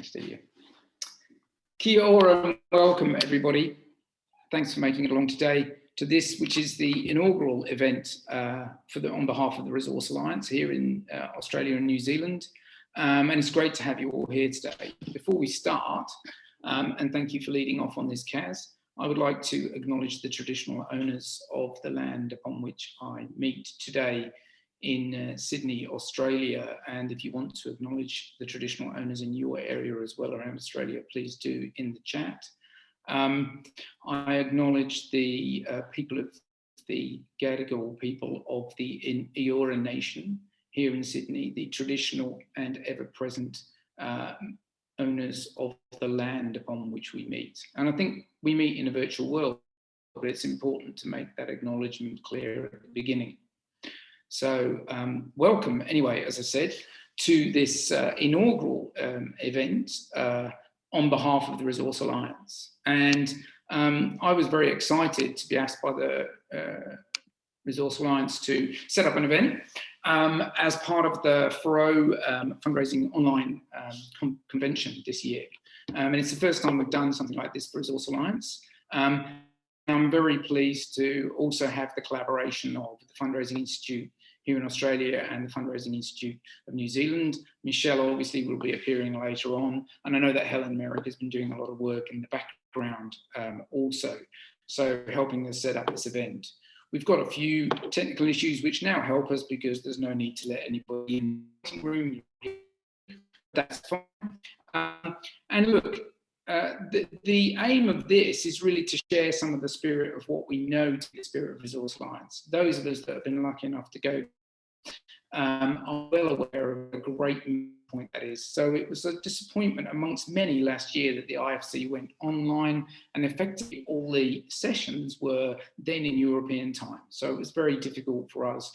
Thanks to you. Kia ora and welcome, everybody. Thanks for making it along today to this, which is the inaugural event on behalf of the Resource Alliance here in Australia and New Zealand. And it's great to have you all here today. Before we start, and thank you for leading off on this, Kaz, I would like to acknowledge the traditional owners of the land upon which I meet today in Sydney, Australia. And if you want to acknowledge the traditional owners in your area as well around Australia, please do in the chat. I acknowledge the people of the Gadigal people of the Eora Nation here in Sydney, the traditional and ever-present owners of the land upon which we meet. And I think we meet in a virtual world, but it's important to make that acknowledgement clear at the beginning. So welcome, anyway, as I said, to this inaugural event on behalf of the Resource Alliance. And I was very excited to be asked by the Resource Alliance to set up an event as part of the FRO fundraising online convention this year. And it's the first time we've done something like this for Resource Alliance. I'm very pleased to also have the collaboration of the Fundraising Institute here in Australia and the Fundraising Institute of New Zealand. Michelle obviously will be appearing later on, and I know that Helen Merrick has been doing a lot of work in the background also, so helping us set up this event. We've got a few technical issues which now help us because there's no need to let anybody in the room. That's fine. And look, the aim of this is really to share some of the spirit of what we know to be the spirit of Resource Alliance. Those of us that have been lucky enough to go are well aware of a great point that is. So it was a disappointment amongst many last year that the IFC went online, and effectively all the sessions were then in European time. So it was very difficult for us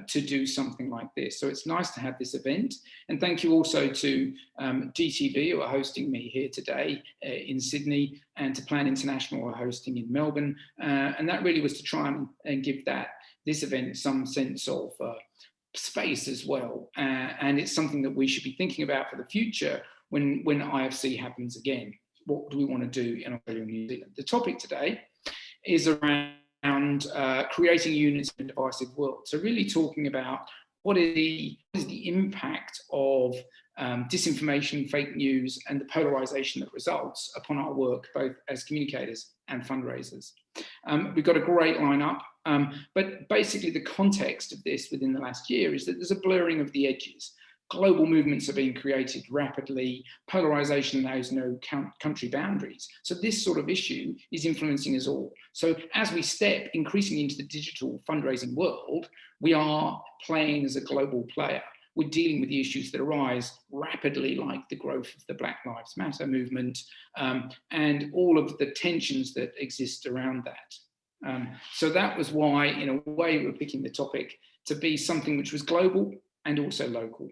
to do something like this. So it's nice to have this event. And thank you also to DTV, who are hosting me here today in Sydney, and to Plan International, who are hosting in Melbourne. And that really was to try and give this event some sense of space as well, and it's something that we should be thinking about for the future when IFC happens again. What do we want to do in Australia and New Zealand? The topic today is around creating units in a divisive world. So really talking about what is the impact of disinformation, fake news, and the polarisation that results upon our work, both as communicators and fundraisers. We've got a great lineup, but basically the context of this within the last year is that there's a blurring of the edges. Global movements are being created rapidly. Polarisation knows no country boundaries. So this sort of issue is influencing us all. So as we step increasingly into the digital fundraising world, we are playing as a global player. We're dealing with the issues that arise rapidly, like the growth of the Black Lives Matter movement and all of the tensions that exist around that. So that was why, in a way, we're picking the topic to be something which was global and also local.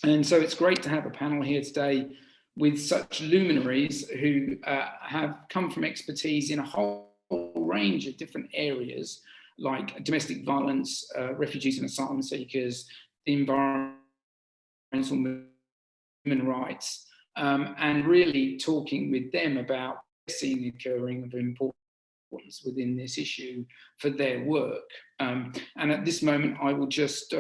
And so it's great to have a panel here today with such luminaries who have come from expertise in a whole range of different areas, like domestic violence, refugees and asylum seekers, environmental human rights, and really talking with them about seeing the occurring of importance within this issue for their work. And at this moment, I will just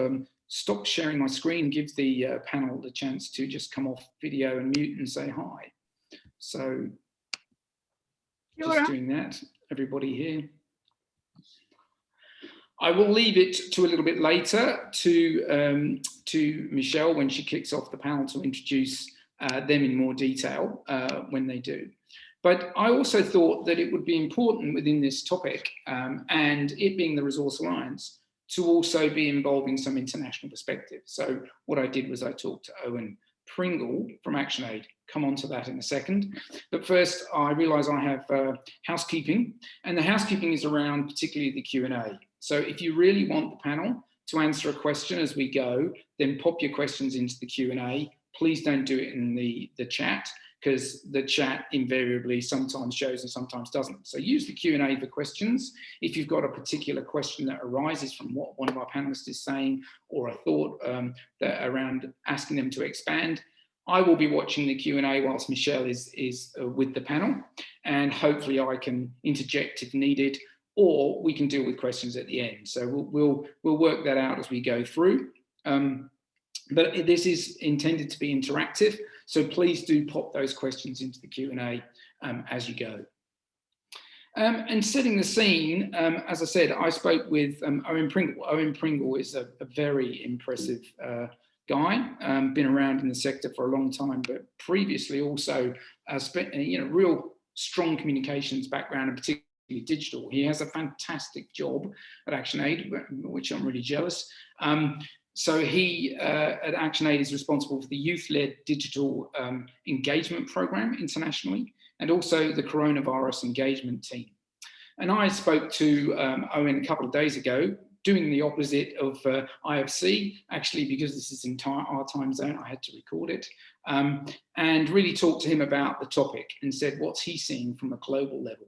stop sharing my screen, give the panel the chance to just come off video and mute and say hi. So just doing that, everybody here. I will leave it to a little bit later to Michelle when she kicks off the panel to introduce them in more detail when they do. But I also thought that it would be important within this topic, and it being the Resource Alliance, to also be involving some international perspective. So what I did was I talked to Owen Pringle from ActionAid. Come on to that in a second. But first, I realise I have housekeeping, and the housekeeping is around particularly the Q&A. So if you really want the panel to answer a question as we go, then pop your questions into the Q&A. Please don't do it in the chat, because the chat invariably sometimes shows and sometimes doesn't. So use the Q&A for questions. If you've got a particular question that arises from what one of our panelists is saying, or a thought that around asking them to expand, I will be watching the Q&A whilst Michelle is with the panel, and hopefully I can interject if needed, or we can deal with questions at the end. So we'll work that out as we go through. But this is intended to be interactive, so please do pop those questions into the Q&A as you go. And setting the scene, as I said, I spoke with Owen Pringle. Owen Pringle is a very impressive guy, been around in the sector for a long time, but previously also spent real strong communications background, and particularly digital. He has a fantastic job at ActionAid, which I'm really jealous. So he at ActionAid is responsible for the youth-led digital engagement program internationally, and also the coronavirus engagement team. And I spoke to Owen a couple of days ago, doing the opposite of IFC, actually, because this is in our time zone, I had to record it, and really talked to him about the topic and said, what's he seeing from a global level?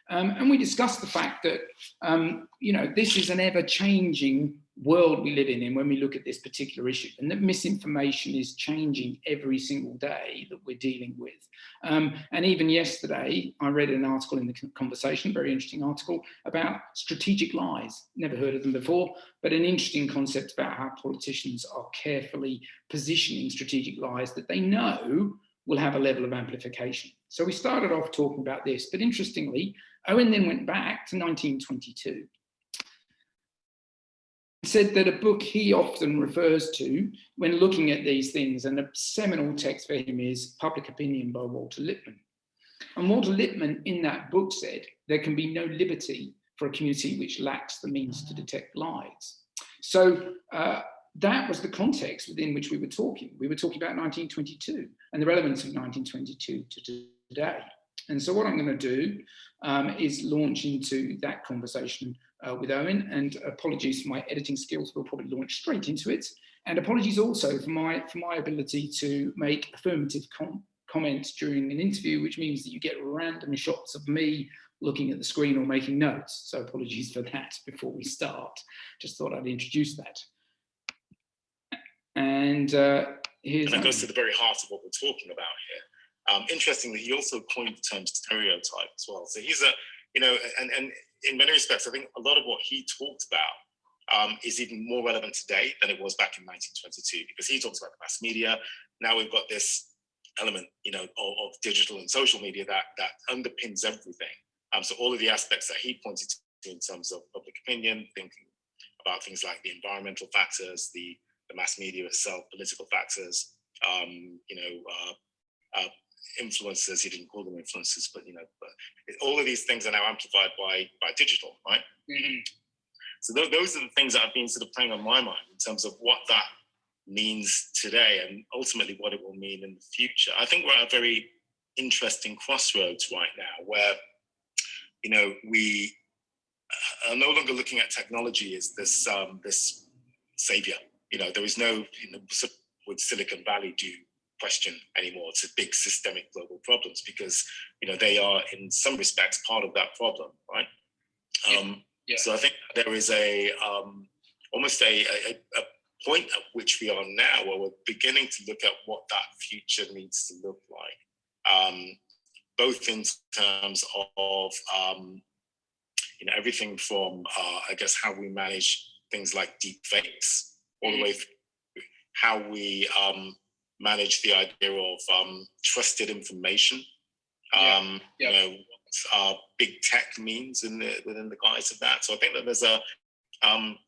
And we discussed the fact that, this is an ever-changing world we live in when we look at this particular issue, and that misinformation is changing every single day that we're dealing with. And even yesterday, I read an article in the Conversation, very interesting article, about strategic lies. Never heard of them before, but an interesting concept about how politicians are carefully positioning strategic lies that they know will have a level of amplification. So we started off talking about this, but interestingly, Owen then went back to 1922. Said that a book he often refers to when looking at these things, and a seminal text for him, is Public Opinion by Walter Lippmann. And Walter Lippmann in that book said, there can be no liberty for a community which lacks the means to detect lies. So that was the context within which we were talking. We were talking about 1922 and the relevance of 1922 to today. And so what I'm going to do is launch into that conversation with Owen, and apologies for my editing skills, we'll probably launch straight into it. And apologies also for my ability to make affirmative comments during an interview, which means that you get random shots of me looking at the screen or making notes. So apologies for that before we start. Just thought I'd introduce that. And here's... And that goes to the very heart of what we're talking about here. Interestingly, he also coined the term stereotype as well. So he's a, and in many respects, I think a lot of what he talked about is even more relevant today than it was back in 1922, because he talks about the mass media. Now we've got this element, of digital and social media that underpins everything. So all of the aspects that he pointed to in terms of public opinion, thinking about things like the environmental factors, the mass media itself, political factors, influencers. He didn't call them influencers, but all of these things are now amplified by digital, right? Mm-hmm. So those are the things that have been sort of playing on my mind in terms of what that means today and ultimately what it will mean in the future. I think we're at a very interesting crossroads right now where, we are no longer looking at technology as this savior. There is no, would Silicon Valley do question anymore. It's a big systemic global problems because, they are in some respects part of that problem, right? Yeah. So I think there is almost a point at which we are now where we're beginning to look at what that future needs to look like, both in terms of, everything from, I guess, how we manage things like deep fakes, all the way through how we manage the idea of trusted information, what big tech means within the guise of that. So I think that there's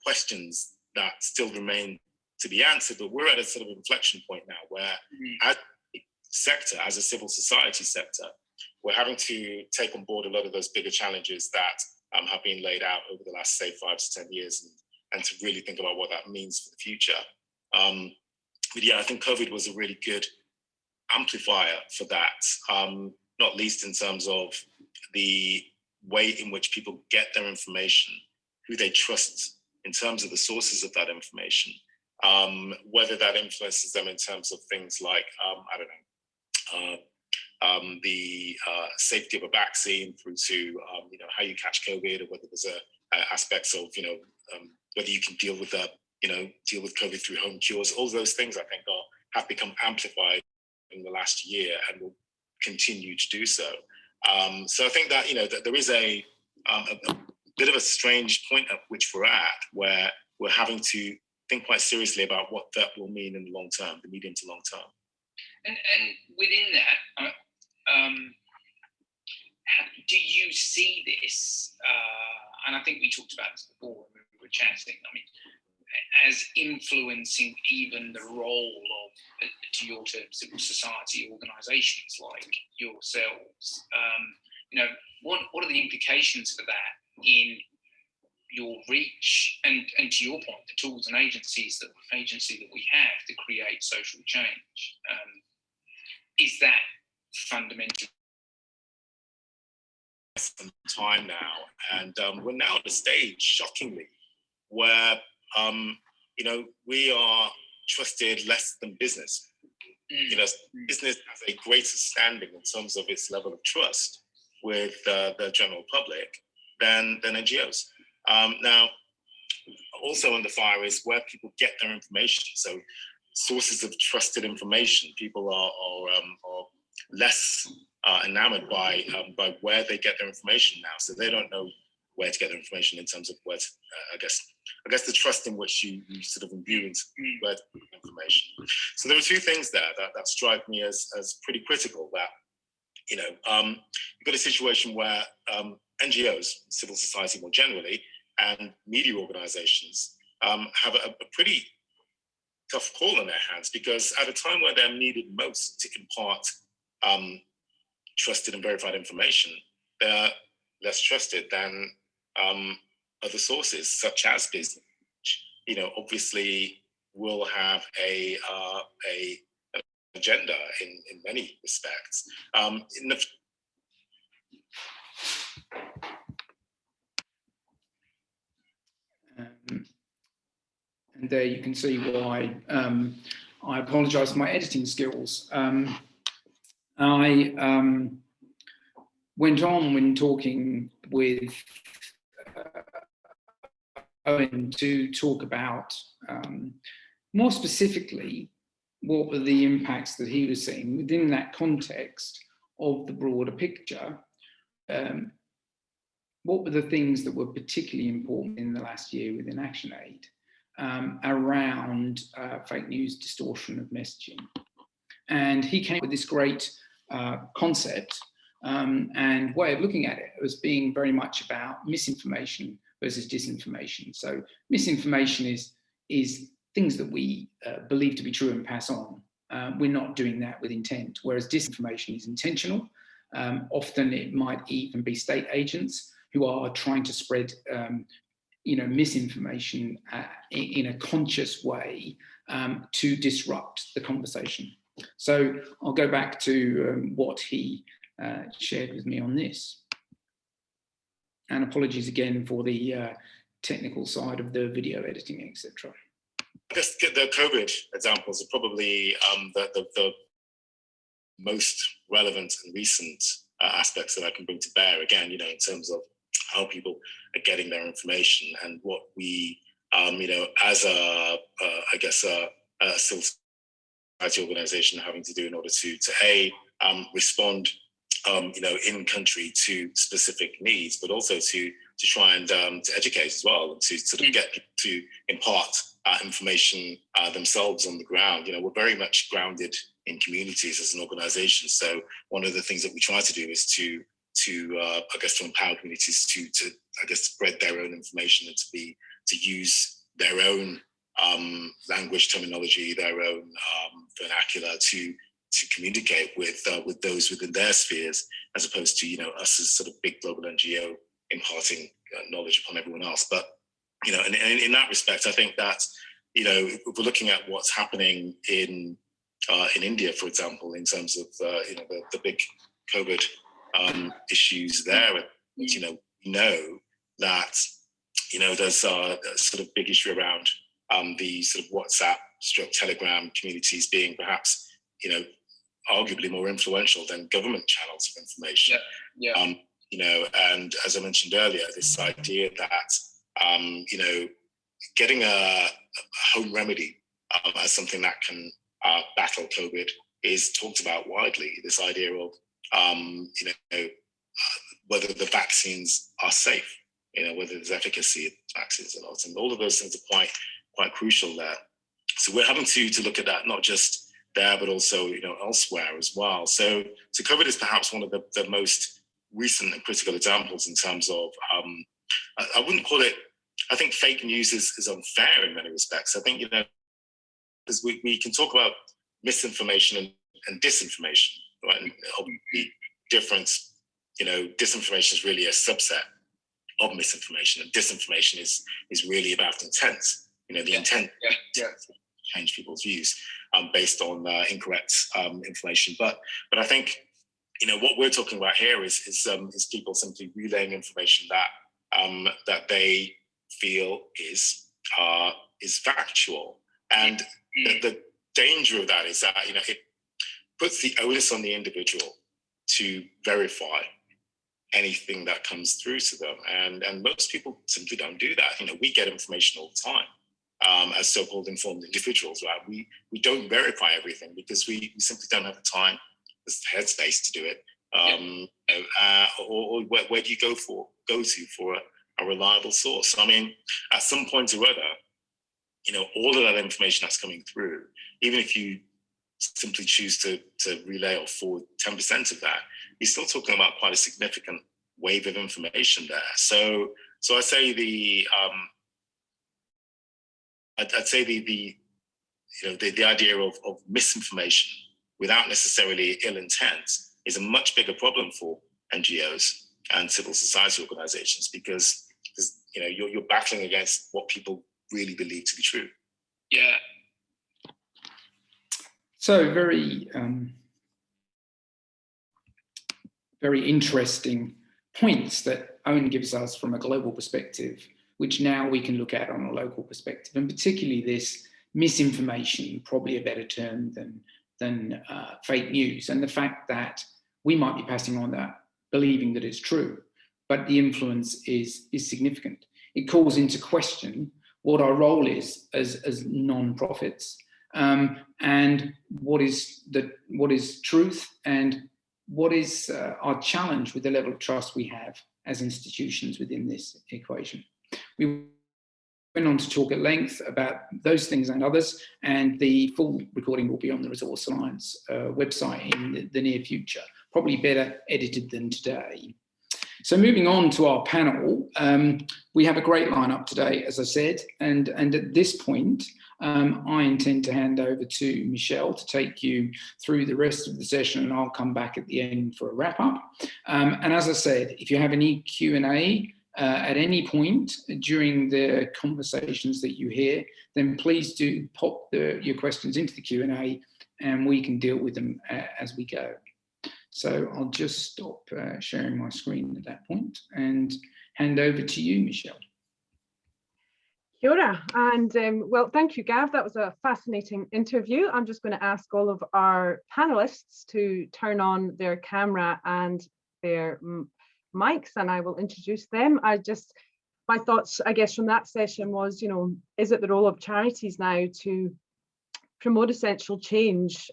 questions that still remain to be answered, but we're at a sort of inflection point now where as a sector, as a civil society sector, we're having to take on board a lot of those bigger challenges that have been laid out over the last, say, 5 to 10 years and to really think about what that means for the future. But yeah, I think COVID was a really good amplifier for that, not least in terms of the way in which people get their information, who they trust in terms of the sources of that information, whether that influences them in terms of things like, the safety of a vaccine through to, how you catch COVID, or whether there's aspects of, whether you can deal with COVID through home cures. All those things, I think, have become amplified in the last year and will continue to do so. So I think that, that there is a bit of a strange point at which we're at, where we're having to think quite seriously about what that will mean in the long term, the medium to long term. And within that, do you see this, and I think we talked about this before when we were chatting, I mean, as influencing even the role of, to your term, civil society organisations like yourselves? What are the implications for that in your reach and to your point, the tools and agency that we have to create social change? Is that fundamental? Some time now, and we're now at a stage, shockingly, where we are trusted less than business. Business has a greater standing in terms of its level of trust with the general public than NGOs. Now, also under fire is where people get their information. So sources of trusted information, people are less enamored by where they get their information now. So they don't know where to get their information in terms of where to, I guess the trust in which you sort of imbue into where to put information. So there are two things there that strike me as pretty critical. That you've got a situation where NGOs, civil society more generally, and media organizations have a pretty tough call on their hands, because at a time where they're needed most to impart trusted and verified information, they're less trusted than other sources, such as business. Obviously will have a agenda in many respects. And there you can see why I apologise for my editing skills. I went on when talking with Owen to talk about more specifically what were the impacts that he was seeing within that context of the broader picture. What were the things that were particularly important in the last year within ActionAid around fake news, distortion of messaging? And he came with this great concept and way of looking at it. It was being very much about misinformation versus disinformation. So misinformation is things that we believe to be true and pass on. We're not doing that with intent, whereas disinformation is intentional. Often it might even be state agents who are trying to spread misinformation in a conscious way to disrupt the conversation. So I'll go back to what he shared with me on this. And apologies again for the technical side of the video editing, etc. I guess the COVID examples are probably the most relevant and recent aspects that I can bring to bear, again, in terms of how people are getting their information and what we, as a civil society organization having to do in order to respond, in country to specific needs, but also to try and to educate as well, and to sort of get people to impart information themselves on the ground. We're very much grounded in communities as an organization. So one of the things that we try to do is to empower communities to spread their own information and to use their own language, terminology, their own vernacular to communicate with those within their spheres, as opposed to us as sort of big global NGO imparting knowledge upon everyone else. But and in that respect, I think that if we're looking at what's happening in India, for example, in terms of the big COVID issues there, we know that there's a sort of big issue around the sort of WhatsApp / Telegram communities being perhaps arguably more influential than government channels of information. And as I mentioned earlier, this idea that getting a home remedy as something that can battle COVID is talked about widely, this idea of, whether the vaccines are safe, whether there's efficacy of vaccines or not. And all of those things are quite crucial there. So we're having to look at that, not just there, but also, elsewhere as well. So COVID is perhaps one of the most recent and critical examples in terms of, I wouldn't call it, I think fake news is unfair in many respects. I think, because we can talk about misinformation and disinformation, right? And the difference, disinformation is really a subset of misinformation, and disinformation is really about intent. The intent to change people's views based on incorrect information. But I think, what we're talking about here is people simply relaying information that they feel is factual. And the danger of that is that, it puts the onus on the individual to verify anything that comes through to them. And most people simply don't do that. We get information all the time as so-called informed individuals, right? We don't verify everything because we simply don't have the time, the headspace to do it. Or where do you go to for a reliable source? I mean, at some point or other, all of that information that's coming through, even if you simply choose to relay or forward 10% of that, you're still talking about quite a significant wave of information there. So I say I'd say the idea of misinformation without necessarily ill intent is a much bigger problem for NGOs and civil society organizations, because you're battling against what people really believe to be true. Yeah. So very interesting points that Owen gives us from a global perspective, which now we can look at on a local perspective, and particularly this misinformation, probably a better term than fake news, and the fact that we might be passing on that, believing that it's true, but the influence is significant. It calls into question what our role is as non-profits, and what is truth, and what is our challenge with the level of trust we have as institutions within this equation. We went on to talk at length about those things and others, and the full recording will be on the Resource Alliance website in the near future, probably better edited than today. So moving on to our panel, we have a great lineup today, as I said, and at this point, I intend to hand over to Michelle to take you through the rest of the session, and I'll come back at the end for a wrap up. And as I said, if you have any Q&A at any point during the conversations that you hear, then please do pop your questions into the Q&A, and we can deal with them as we go. So I'll just stop sharing my screen at that point and hand over to you, Michelle. Kia ora, and well, thank you, Gav. That was a fascinating interview. I'm just going to ask all of our panelists to turn on their camera and their mics, and I will introduce them. My thoughts, I guess, from that session was, is it the role of charities now to promote essential change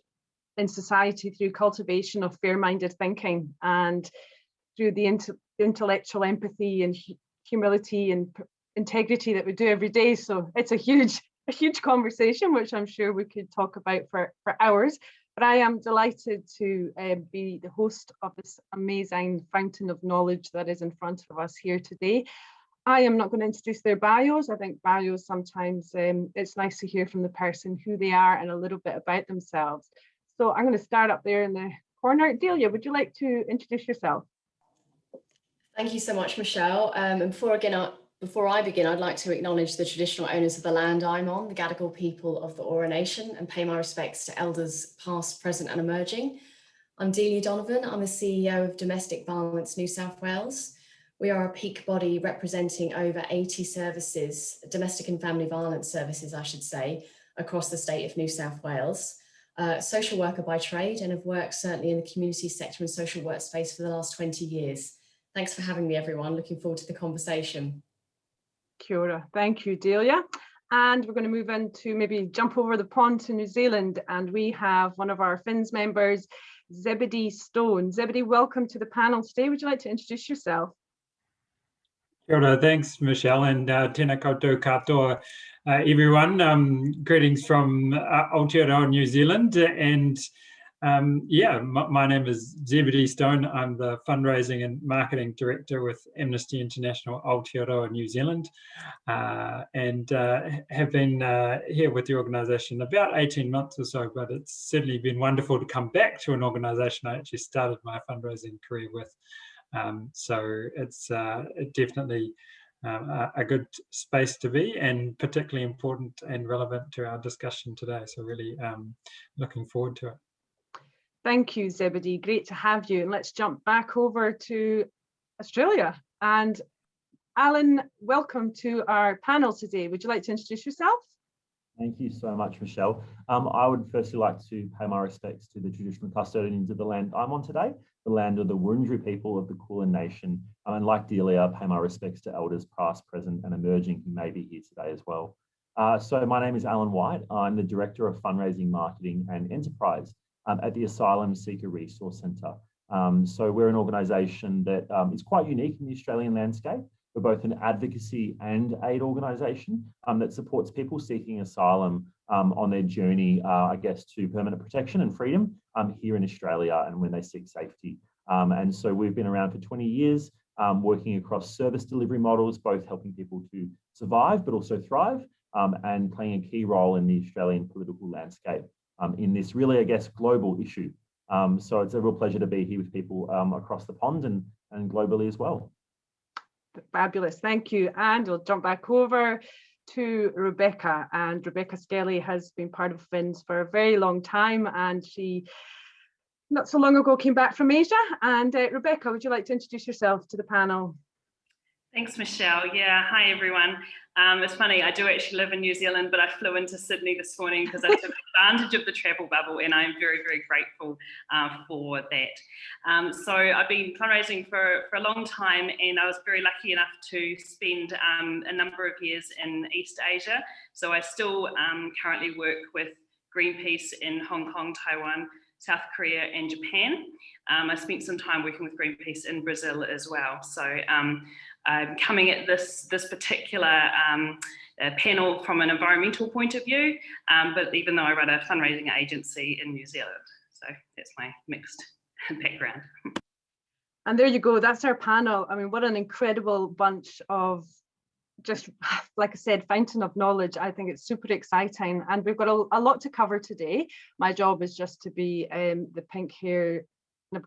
in society through cultivation of fair-minded thinking and through the intellectual empathy and humility and integrity that we do every day? So it's a huge conversation, which I'm sure we could talk about for hours. But I am delighted to be the host of this amazing fountain of knowledge that is in front of us here today. I am not going to introduce their bios. I think bios sometimes it's nice to hear from the person who they are and a little bit about themselves. So I'm going to start up there in the corner. Delia, would you like to introduce yourself? Thank you so much, Michelle. And before I begin, I'd like to acknowledge the traditional owners of the land I'm on, the Gadigal people of the Eora Nation, and pay my respects to elders past, present and emerging. I'm Delia Donovan. I'm the CEO of Domestic Violence New South Wales. We are a peak body representing over 80 services, domestic and family violence services, I should say, across the state of New South Wales. Social worker by trade, and have worked certainly in the community sector and social work space for the last 20 years. Thanks for having me, everyone. Looking forward to the conversation. Kia ora. Thank you, Delia. And we're going to move into maybe jump over the pond to New Zealand. And we have one of our FINZ members, Zebedee Stone. Zebedee, welcome to the panel today. Would you like to introduce yourself? Kia ora, thanks, Michelle, and tēnā koutou katoa, everyone. Greetings from Aotearoa, New Zealand, and yeah, my name is Zebedee Stone. I'm the Fundraising and Marketing Director with Amnesty International Aotearoa, New Zealand, and have been here with the organisation about 18 months or so, but it's certainly been wonderful to come back to an organisation I actually started my fundraising career with. So it's definitely a good space to be, and particularly important and relevant to our discussion today. So really looking forward to it. Thank you, Zebedee. Great to have you. And let's jump back over to Australia. And Alan, welcome to our panel today. Would you like to introduce yourself? Thank you so much, Michelle. I would firstly like to pay my respects to the traditional custodians of the land I'm on today, the land of the Wurundjeri people of the Kulin Nation, and like Delia, pay my respects to elders past, present and emerging who may be here today as well. So my name is Alan White. I'm the Director of Fundraising, Marketing and Enterprise at the Asylum Seeker Resource Centre. So we're an organisation that is quite unique in the Australian landscape. We're both an advocacy and aid organisation that supports people seeking asylum on their journey, I guess, to permanent protection and freedom here in Australia and when they seek safety. And so we've been around for 20 years, working across service delivery models, both helping people to survive but also thrive, and playing a key role in the Australian political landscape in this really, I guess, global issue. So it's a real pleasure to be here with people across the pond and globally as well. Fabulous, thank you. And we'll jump back over to Rebecca. And Rebecca Skelly has been part of FINZ for a very long time, and she not so long ago came back from Asia. And Rebecca, would you like to introduce yourself to the panel? Thanks, Michelle. Yeah, hi everyone. It's funny, I do actually live in New Zealand, but I flew into Sydney this morning because I took advantage of the travel bubble, and I'm very, very grateful for that. So I've been fundraising for a long time, and I was very lucky enough to spend a number of years in East Asia. So I still currently work with Greenpeace in Hong Kong, Taiwan, South Korea and Japan. I spent some time working with Greenpeace in Brazil as well. So coming at this particular panel from an environmental point of view, but even though I run a fundraising agency in New Zealand. So that's my mixed background. And there you go, that's our panel. I mean, what an incredible bunch of, just like I said, fountain of knowledge. I think it's super exciting, and we've got a lot to cover today. My job is just to be the pink hair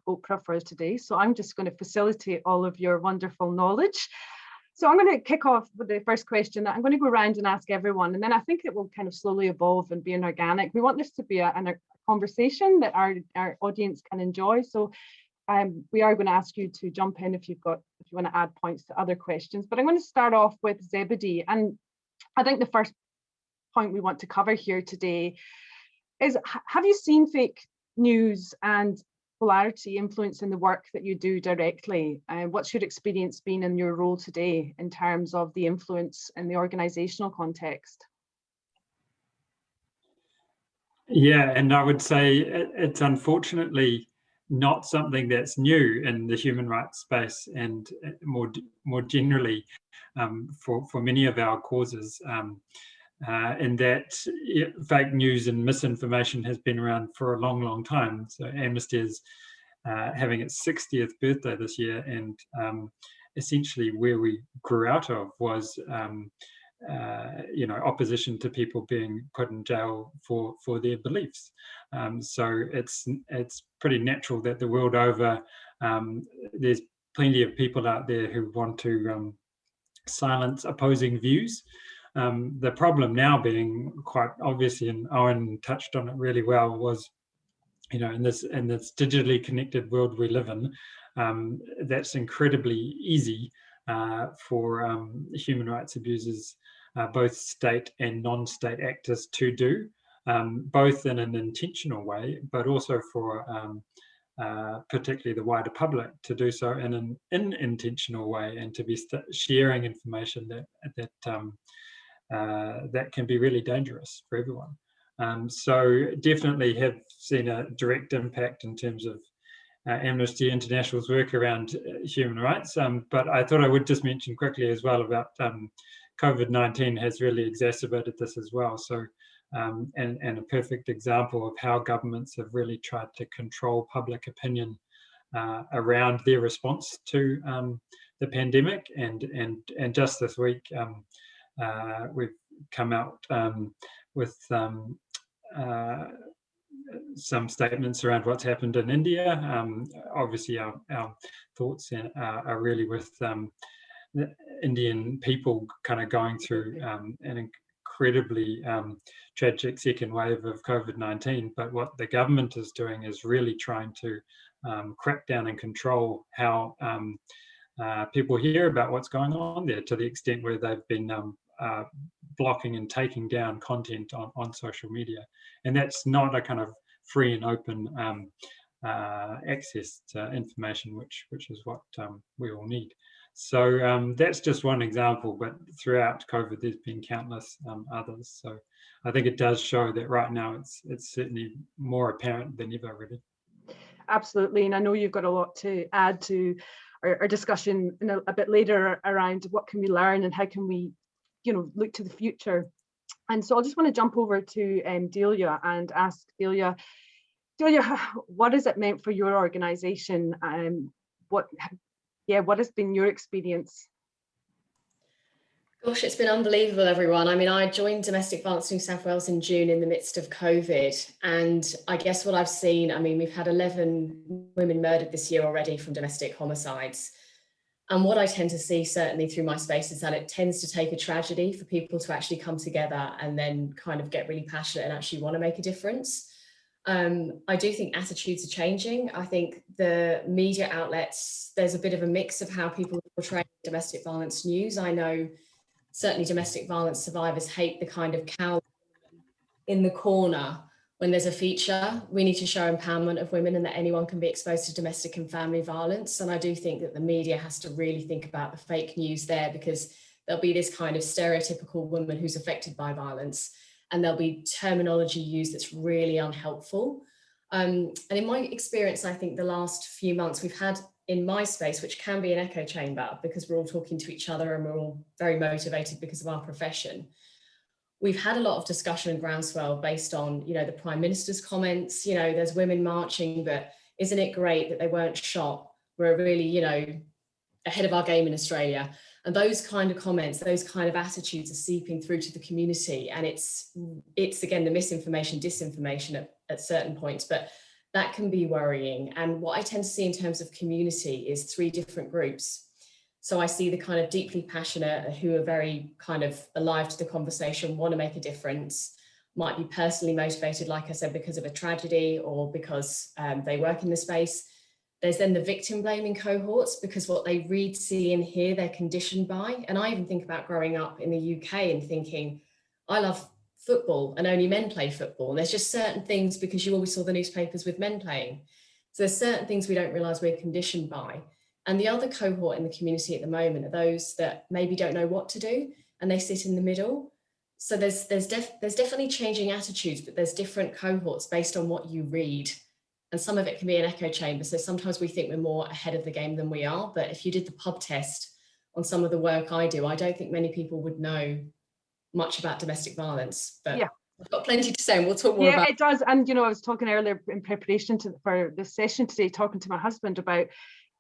Oprah for today, so I'm just going to facilitate all of your wonderful knowledge. So I'm going to kick off with the first question. I'm going to go around and ask everyone, and then I think it will kind of slowly evolve and be an organic. We want this to be a conversation that our audience can enjoy. So we are going to ask you to jump in if you want to add points to other questions. But I'm going to start off with Zebedee, and I think the first point we want to cover here today is: have you seen fake news and Polarity influencing the work that you do directly? What's your experience been in your role today in terms of the influence in the organisational context? Yeah, and I would say it's unfortunately not something that's new in the human rights space, and more generally for many of our causes. And that fake news and misinformation has been around for a long, long time. So Amnesty is having its 60th birthday this year, and essentially where we grew out of was opposition to people being put in jail for their beliefs. So it's pretty natural that the world over there's plenty of people out there who want to silence opposing views. The problem now being quite obvious, and Owen touched on it really well, was, in this digitally connected world we live in, that's incredibly easy for human rights abusers, both state and non-state actors, to do, both in an intentional way, but also for particularly the wider public to do so in an unintentional way, and to be sharing information that that can be really dangerous for everyone. So definitely have seen a direct impact in terms of Amnesty International's work around human rights. But I thought I would just mention quickly as well about COVID-19 has really exacerbated this as well. So, and a perfect example of how governments have really tried to control public opinion around their response to the pandemic. And just this week, we've come out with some statements around what's happened in India. Obviously, our thoughts are really with the Indian people kind of going through an incredibly tragic second wave of COVID-19. But what the government is doing is really trying to crack down and control how people hear about what's going on there, to the extent where they've been blocking and taking down content on social media. And that's not a kind of free and open access to information, which is what we all need. So that's just one example, but throughout COVID, there's been countless others. So I think it does show that right now it's certainly more apparent than ever, really. Absolutely, and I know you've got a lot to add to our discussion a bit later around what can we learn and how can we, look to the future. And so I just want to jump over to Delia and ask Delia, what has it meant for your organisation? What has been your experience? Gosh, it's been unbelievable, everyone. I mean, I joined Domestic Violence New South Wales in June in the midst of COVID. And I guess what I've seen, we've had 11 women murdered this year already from domestic homicides. And what I tend to see, certainly through my space, is that it tends to take a tragedy for people to actually come together and then kind of get really passionate and actually want to make a difference. I do think attitudes are changing. I think the media outlets, there's a bit of a mix of how people portray domestic violence news. I know certainly domestic violence survivors hate the kind of cow in the corner when there's a feature. We need to show empowerment of women and that anyone can be exposed to domestic and family violence. And I do think that the media has to really think about the fake news there, because there'll be this kind of stereotypical woman who's affected by violence, and there'll be terminology used that's really unhelpful. And in my experience, I think the last few months we've had in my space, which can be an echo chamber because we're all talking to each other and we're all very motivated because of our profession. We've had a lot of discussion and groundswell based on, the Prime Minister's comments, there's women marching, but isn't it great that they weren't shot? We're really, ahead of our game in Australia. And those kind of comments, those kind of attitudes are seeping through to the community. And it's again, the misinformation, disinformation at certain points, but that can be worrying. And what I tend to see in terms of community is 3 different groups. So I see the kind of deeply passionate who are very kind of alive to the conversation, want to make a difference, might be personally motivated, like I said, because of a tragedy or because they work in the space. There's then the victim blaming cohorts, because what they read, see and hear, they're conditioned by. And I even think about growing up in the UK and thinking, I love football and only men play football. And there's just certain things, because you always saw the newspapers with men playing. So there's certain things we don't realise we're conditioned by. And the other cohort in the community at the moment are those that maybe don't know what to do and they sit in the middle. So there's definitely changing attitudes, but there's different cohorts based on what you read. And some of it can be an echo chamber. So sometimes we think we're more ahead of the game than we are. But if you did the pub test on some of the work I do, I don't think many people would know much about domestic violence. But yeah, I've got plenty to say and we'll talk more about it. Yeah, it does. And, I was talking earlier in preparation for this session today, talking to my husband about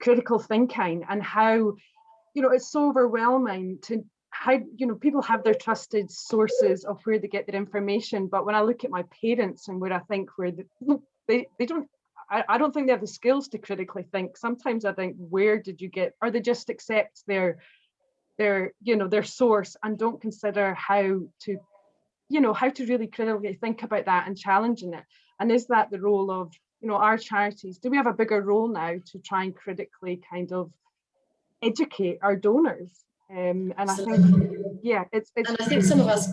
critical thinking and how, it's so overwhelming to how, people have their trusted sources of where they get their information. But when I look at my parents and where I think they don't, I don't think they have the skills to critically think. Sometimes I think, where did you get, or they just accept their source and don't consider how to really critically think about that and challenging it. And is that the role of, our charities? Do we have a bigger role now to try and critically kind of educate our donors? And I think, yeah, it's. And I think some of us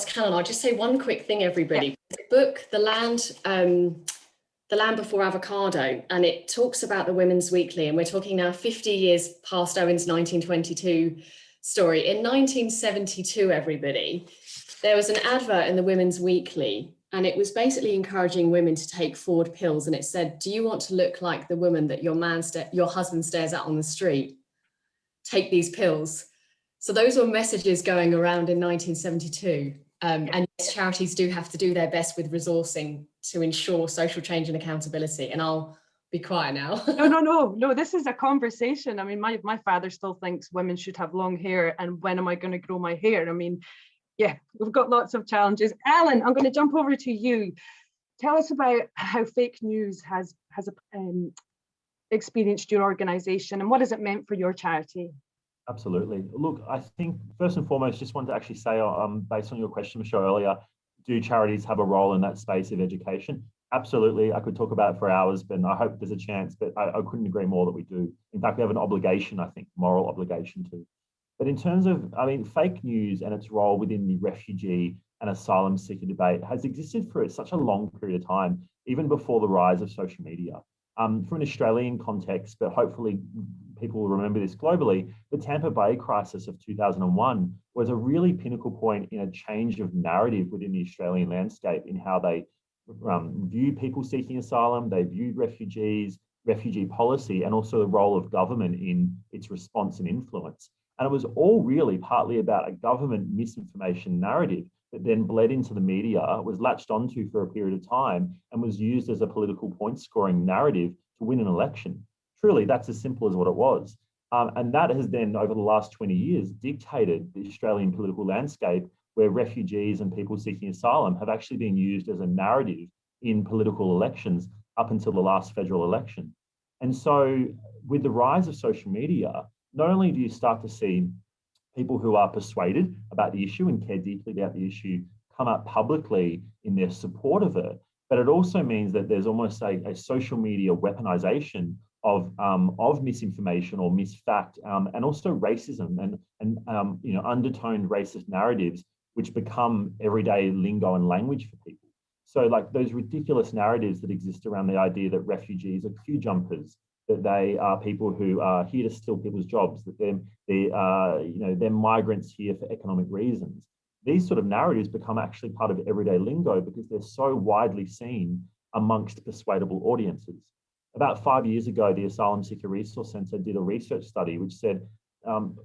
can. And I'll just say one quick thing, everybody. Yeah. The book, The Land Before Avocado, and it talks about the Women's Weekly, and we're talking now 50 years past Owen's 1922 story. In 1972, everybody, there was an advert in the Women's Weekly, and it was basically encouraging women to take Ford pills. And it said, do you want to look like the woman that your husband stares at on the street? Take these pills. So those were messages going around in 1972. And yes, charities do have to do their best with resourcing to ensure social change and accountability. And I'll be quiet now. No, this is a conversation. I mean, my father still thinks women should have long hair, and when am I going to grow my hair? I mean, yeah, we've got lots of challenges. Alan, I'm going to jump over to you. Tell us about how fake news has experienced your organisation, and what has it meant for your charity? Absolutely. Look, I think first and foremost, just wanted to actually say, based on your question, Michelle, earlier, do charities have a role in that space of education? Absolutely. I could talk about it for hours, but I hope there's a chance, but I couldn't agree more that we do. In fact, we have an obligation, I think, moral obligation to. But in terms of, I mean, fake news and its role within the refugee and asylum seeker debate has existed for such a long period of time, even before the rise of social media. For an Australian context, but hopefully people will remember this globally, the Tampa Bay crisis of 2001 was a really pinnacle point in a change of narrative within the Australian landscape in how they view people seeking asylum, they viewed refugees, refugee policy, and also the role of government in its response and influence. And it was all really partly about a government misinformation narrative that then bled into the media, was latched onto for a period of time, and was used as a political point scoring narrative to win an election. Truly, that's as simple as what it was. And that has then, over the last 20 years, dictated the Australian political landscape, where refugees and people seeking asylum have actually been used as a narrative in political elections up until the last federal election. And so with the rise of social media, not only do you start to see people who are persuaded about the issue and care deeply about the issue come out publicly in their support of it, but it also means that there's almost a social media weaponization of misinformation or misfact, and also racism and undertoned racist narratives, which become everyday lingo and language for people. So like those ridiculous narratives that exist around the idea that refugees are queue jumpers, that they are people who are here to steal people's jobs, that they're migrants here for economic reasons. These sort of narratives become actually part of everyday lingo because they're so widely seen amongst persuadable audiences. About 5 years ago, the Asylum Seeker Resource Centre did a research study which said,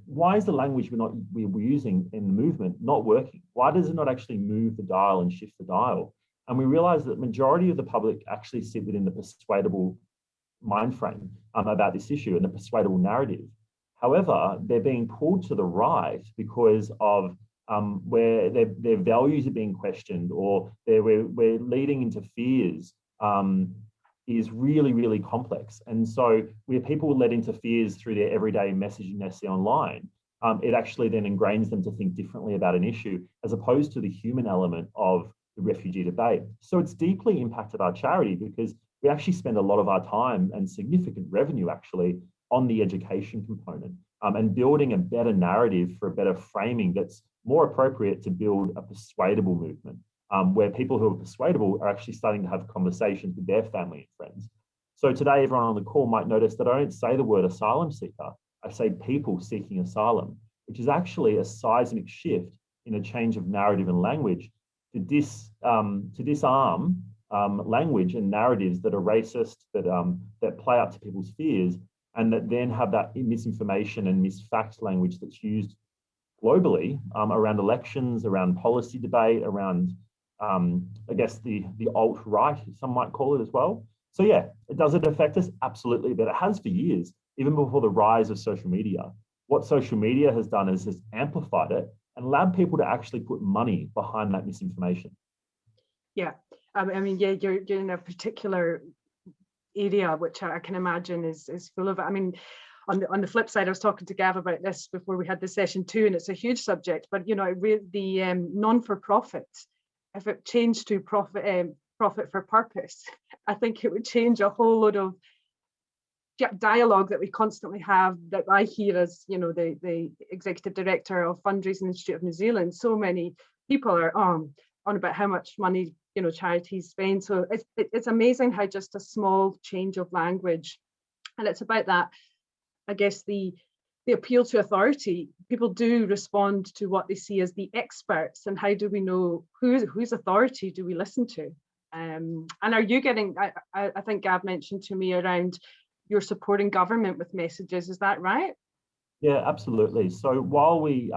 why is the language we're using in the movement not working? Why does it not actually move the dial and shift the dial? And we realized that the majority of the public actually sit within the persuadable mind frame about this issue and the persuadable narrative. However, they're being pulled to the right because of where their values are being questioned, or we're leading into fears is really, really complex. And so where people are led into fears through their everyday messaging they see online, it actually then ingrains them to think differently about an issue as opposed to the human element of the refugee debate. So it's deeply impacted our charity because we actually spend a lot of our time and significant revenue actually on the education component and building a better narrative for a better framing that's more appropriate to build a persuadable movement, where people who are persuadable are actually starting to have conversations with their family and friends. So today, everyone on the call might notice that I don't say the word asylum seeker, I say people seeking asylum, which is actually a seismic shift in a change of narrative and language to disarm language and narratives that are racist, that play up to people's fears, and that then have that misinformation and misfact language that's used globally around elections, around policy debate, around, I guess, the alt-right, some might call it as well. So yeah, does it affect us? Absolutely, but it has for years, even before the rise of social media. What social media has done is has amplified it and allowed people to actually put money behind that misinformation. Yeah, I mean, yeah, you're in a particular area which I can imagine is full of it. I mean, on the flip side, I was talking to Gav about this before we had the session too, and it's a huge subject. But you know, the non-for-profit, if it changed to profit for purpose, I think it would change a whole load of dialogue that we constantly have, that I hear as, you know, the executive director of Fundraising Institute of New Zealand. So many people are on about how much money, you know, charities spend. So it's amazing how just a small change of language, and it's about that, I guess, the the appeal to authority, people do respond to what they see as the experts, and how do we know whose authority do we listen to? And are you getting, I think Gav mentioned to me around you're supporting government with messages, is that right? Yeah, absolutely. So while we've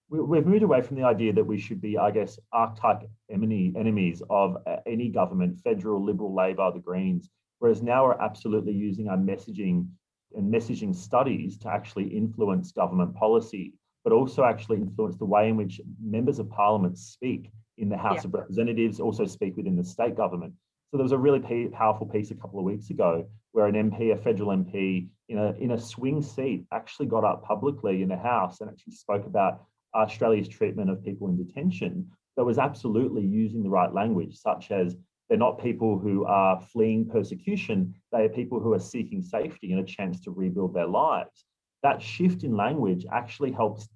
moved away from the idea that we should be, I guess, archetype enemies of any government, federal, Liberal, Labor, the Greens, whereas now we're absolutely using our messaging and messaging studies to actually influence government policy, but also actually influence the way in which members of parliament speak in the House of Representatives, also speak within the state government. So there was a really powerful piece a couple of weeks ago where an MP, a federal MP, in a swing seat, actually got up publicly in the House and actually spoke about Australia's treatment of people in detention, that was absolutely using the right language, such as they're not people who are fleeing persecution, they are people who are seeking safety and a chance to rebuild their lives. That shift in language actually helps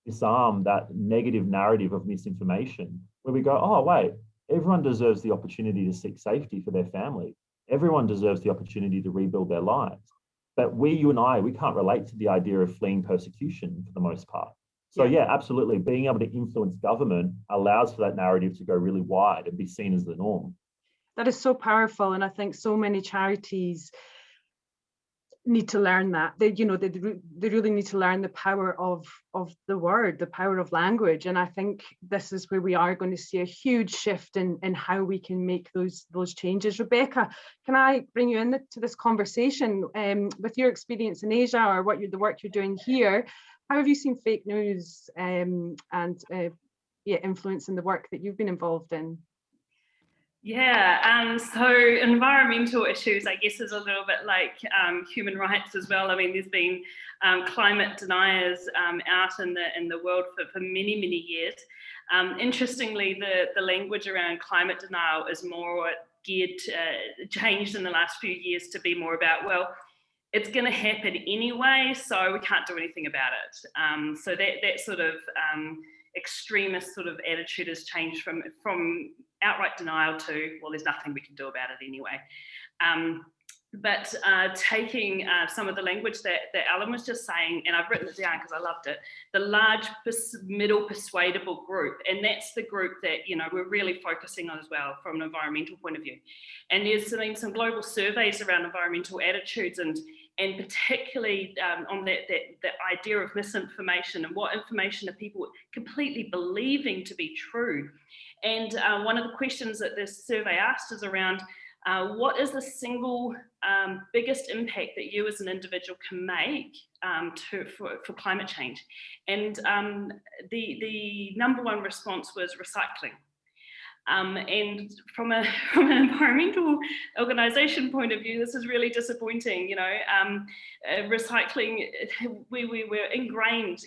disarm that negative narrative of misinformation, where we go, oh, wait, everyone deserves the opportunity to seek safety for their family. Everyone deserves the opportunity to rebuild their lives. But you and I, we can't relate to the idea of fleeing persecution for the most part. So yeah, absolutely. Being able to influence government allows for that narrative to go really wide and be seen as the norm. That is so powerful. And I think so many charities need to learn that. They really need to learn the power of the word, the power of language. And I think this is where we are going to see a huge shift in how we can make those changes. Rebecca, can I bring you into this conversation with your experience in Asia, or the work you're doing here? How have you seen fake news and influencing the work that you've been involved in? Yeah, so environmental issues, I guess, is a little bit like human rights as well. I mean, there's been climate deniers out in the world for many, many years. Interestingly, the language around climate denial is more changed in the last few years to be more about, well, it's going to happen anyway, so we can't do anything about it. So that sort of extremist sort of attitude has changed from outright denial to, well, there's nothing we can do about it anyway. But taking some of the language that Alan was just saying, and I've written it down because I loved it, the large middle persuadable group, and that's the group that we're really focusing on as well from an environmental point of view. And there's been some global surveys around environmental attitudes, and particularly on that idea of misinformation and what information are people completely believing to be true. And one of the questions that this survey asked is around what is the single biggest impact that you as an individual can make for climate change? And the number one response was recycling. And from an environmental organisation point of view, this is really disappointing. Recycling, we were ingrained,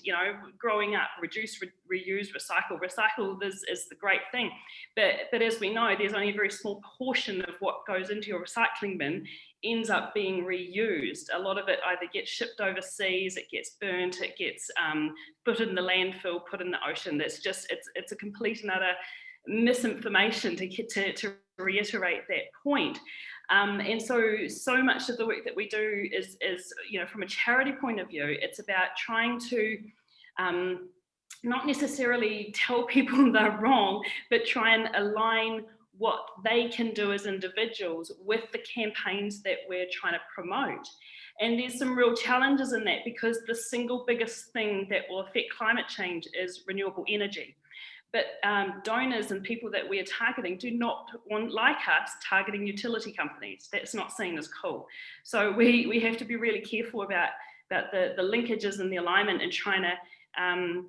growing up, reduce, reuse, recycle. Recycle is the great thing, but as we know, there's only a very small portion of what goes into your recycling bin ends up being reused. A lot of it either gets shipped overseas, it gets burnt, it gets put in the landfill, put in the ocean. That's just it's a complete and utter misinformation to reiterate that point. And so much of the work that we do is from a charity point of view, it's about trying to not necessarily tell people they're wrong, but try and align what they can do as individuals with the campaigns that we're trying to promote. And there's some real challenges in that, because the single biggest thing that will affect climate change is renewable energy. But donors and people that we are targeting do not want, like us, targeting utility companies. That's not seen as cool. So we have to be really careful about the linkages and the alignment, and trying to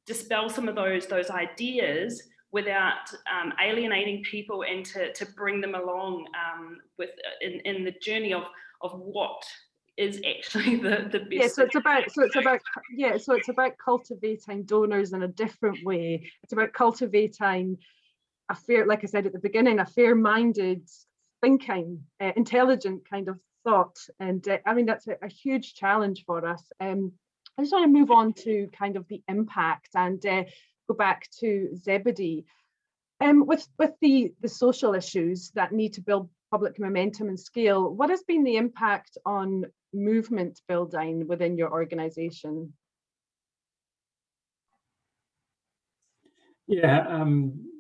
dispel some of those ideas without alienating people, and to bring them along in the journey of what is actually the best. Yeah, so it's about cultivating donors in a different way. It's about cultivating a fair, like I said at the beginning, a fair-minded thinking, intelligent kind of thought. And I mean, that's a huge challenge for us. I just want to move on to kind of the impact and go back to Zebedee. With the social issues that need to public momentum and scale. What has been the impact on movement building within your organisation? Yeah,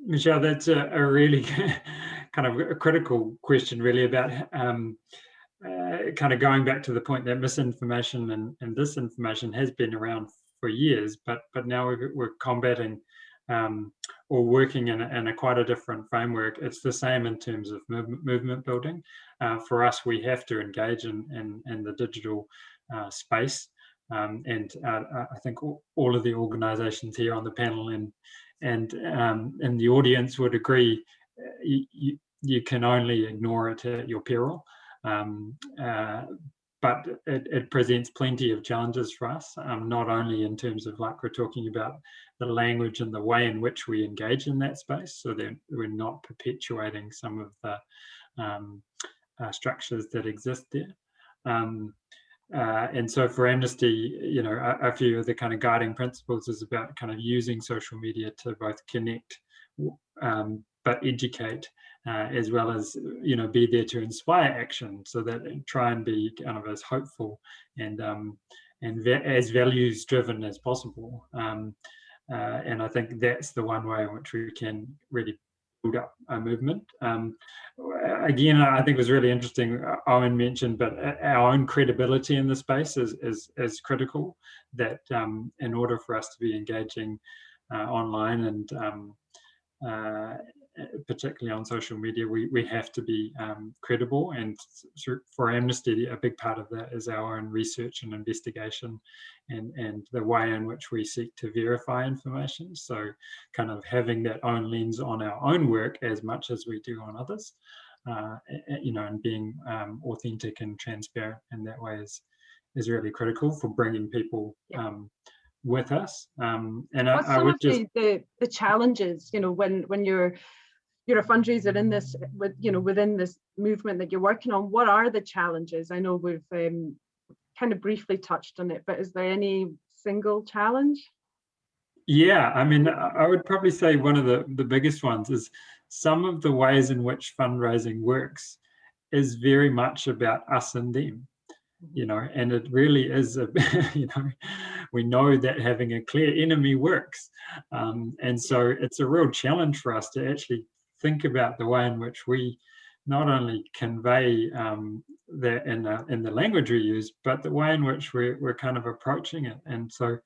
Michelle, that's a really kind of a critical question, really, about kind of going back to the point that misinformation and disinformation has been around for years, but now we're combating or working in a quite a different framework. It's the same in terms of movement building. For us, we have to engage in the digital space, and I think all of the organisations here on the panel and the audience would agree, you can only ignore it at your peril. But it presents plenty of challenges for us, not only in terms of, like we're talking about, the language and the way in which we engage in that space, so that we're not perpetuating some of the structures that exist there. And so for Amnesty, you know, a few of the kind of guiding principles is about kind of using social media to both connect, but educate, as well as, you know, be there to inspire action, so that try and be kind of as hopeful and as values driven as possible. And I think that's the one way in which we can really build up a movement. Again, I think it was really interesting, Owen mentioned, but our own credibility in the space is critical, that in order for us to be engaging online and particularly on social media, we have to be credible. And for Amnesty, a big part of that is our own research and investigation and the way in which we seek to verify information. So kind of having that own lens on our own work as much as we do on others, you know, and being authentic and transparent in that way is really critical for bringing people with us. And what's I would just the challenges, you know, when you're a fundraiser in this, you know, within this movement that you're working on, what are the challenges? I know we've kind of briefly touched on it, but is there any single challenge? Yeah, I mean, I would probably say one of the biggest ones is some of the ways in which fundraising works is very much about us and them, you know, and it really is, you know, we know that having a clear enemy works. And so it's a real challenge for us to actually think about the way in which we not only convey that in the language we use, but the way in which we're kind of approaching it. And so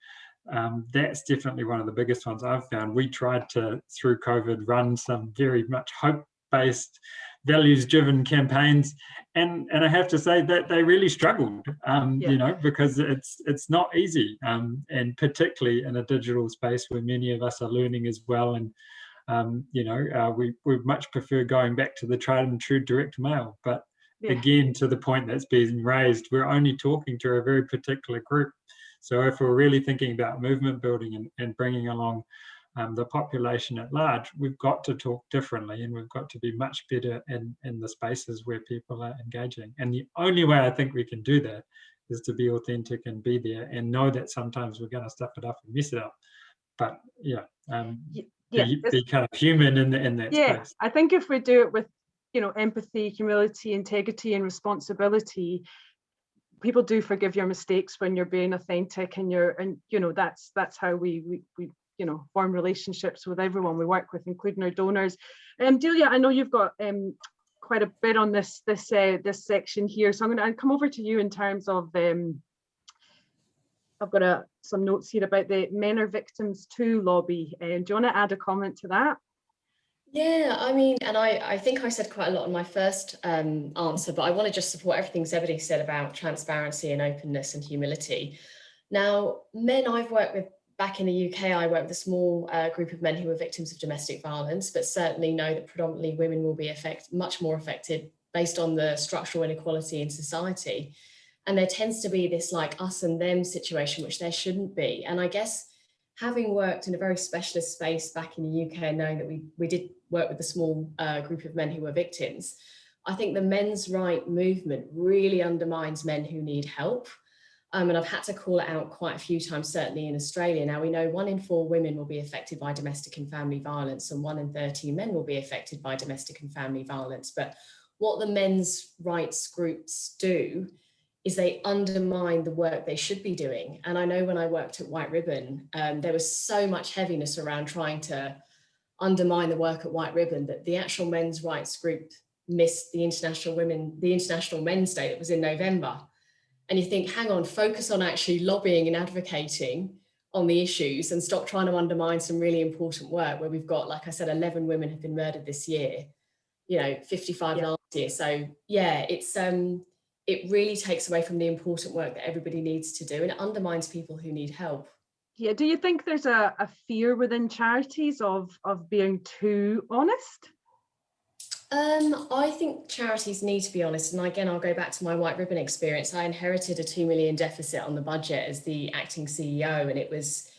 that's definitely one of the biggest ones I've found. We tried to, through COVID, run some very much hope-based, values-driven campaigns, and I have to say that they really struggled, you know, because it's not easy, and particularly in a digital space where many of us are learning as well. And you know, we much prefer going back to the tried and true direct mail. But again, to the point that's being raised, we're only talking to a very particular group. So if we're really thinking about movement building and bringing along the population at large, we've got to talk differently, and we've got to be much better in the spaces where people are engaging. And the only way I think we can do that is to be authentic and be there, and know that sometimes we're going to stuff it up and mess it up. But be kind of human in that space. I think if we do it with, you know, empathy, humility, integrity, and responsibility, people do forgive your mistakes when you're being authentic, and you know, that's how we you know, form relationships with everyone we work with, including our donors. Delia, I know you've got quite a bit on this section here, so I'm going to come over to you in terms of I've got some notes here about the Men Are Victims Too lobby. Do you want to add a comment to that? Yeah, I mean, and I think I said quite a lot in my first answer, but I want to just support everything Zebedee said about transparency and openness and humility. Now, men I've worked with back in the UK, I work with a small group of men who were victims of domestic violence, but certainly know that predominantly women will be much more affected based on the structural inequality in society. And there tends to be this like us and them situation, which there shouldn't be. And I guess having worked in a very specialist space back in the UK, knowing that we did work with a small group of men who were victims, I think the men's right movement really undermines men who need help. And I've had to call it out quite a few times, certainly in Australia. Now, we know 1 in 4 women will be affected by domestic and family violence, and 1 in 13 men will be affected by domestic and family violence. But what the men's rights groups do is they undermine the work they should be doing. And I know when I worked at White Ribbon, there was so much heaviness around trying to undermine the work at White Ribbon that the actual men's rights group missed the International Men's Day that was in November. And you think, hang on, focus on actually lobbying and advocating on the issues and stop trying to undermine some really important work where we've got, like I said, 11 women have been murdered this year, 55 last year. So yeah, it really takes away from the important work that everybody needs to do, and it undermines people who need help. Yeah, do you think there's a fear within charities of being too honest? I think charities need to be honest. And again, I'll go back to my White Ribbon experience. I inherited a 2 million deficit on the budget as the acting CEO, and it was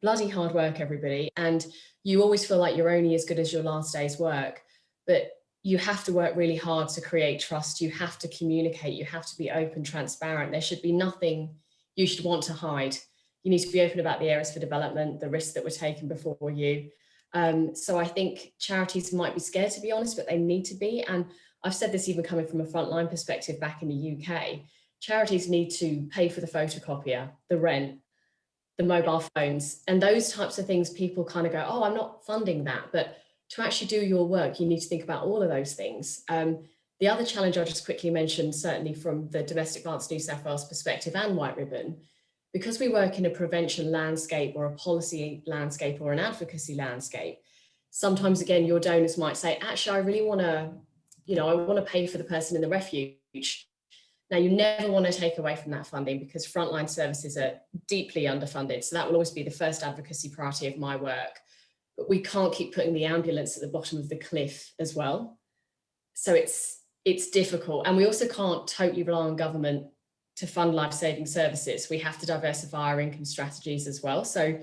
bloody hard work, everybody. And you always feel like you're only as good as your last day's work, but you have to work really hard to create trust. You have to communicate. You have to be open, transparent. There should be nothing you should want to hide. You need to be open about the areas for development, the risks that were taken before you. So I think charities might be scared to be honest, but they need to be. And I've said this even coming from a frontline perspective back in the UK, charities need to pay for the photocopier, the rent, the mobile phones, and those types of things. People kind of go, oh, I'm not funding that. But to actually do your work, you need to think about all of those things. The other challenge I'll just quickly mention, certainly from the Domestic Violence New South Wales perspective and White Ribbon, because we work in a prevention landscape or a policy landscape or an advocacy landscape, sometimes again, your donors might say, actually, I really want to, I want to pay for the person in the refuge. Now, you never want to take away from that funding because frontline services are deeply underfunded. So that will always be the first advocacy priority of my work. But we can't keep putting the ambulance at the bottom of the cliff as well. So it's difficult. And we also can't totally rely on government to fund life-saving services. We have to diversify our income strategies as well. So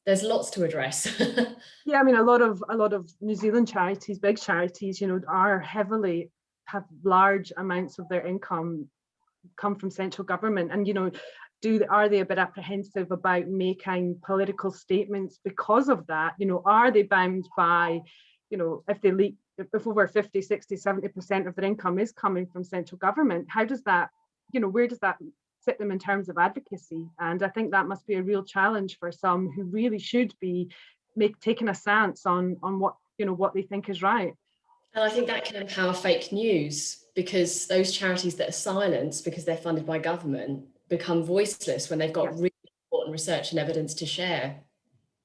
there's lots to address. Yeah, I mean, a lot of New Zealand charities, big charities, have large amounts of their income come from central government. And, are they a bit apprehensive about making political statements because of that? Are they bound by, if over 50, 60, 70% of their income is coming from central government, how does that, where does that sit them in terms of advocacy? And I think that must be a real challenge for some who really should be taking a stance on what they think is right. And I think that can empower fake news, because those charities that are silenced because they're funded by government become voiceless when they've got really important research and evidence to share.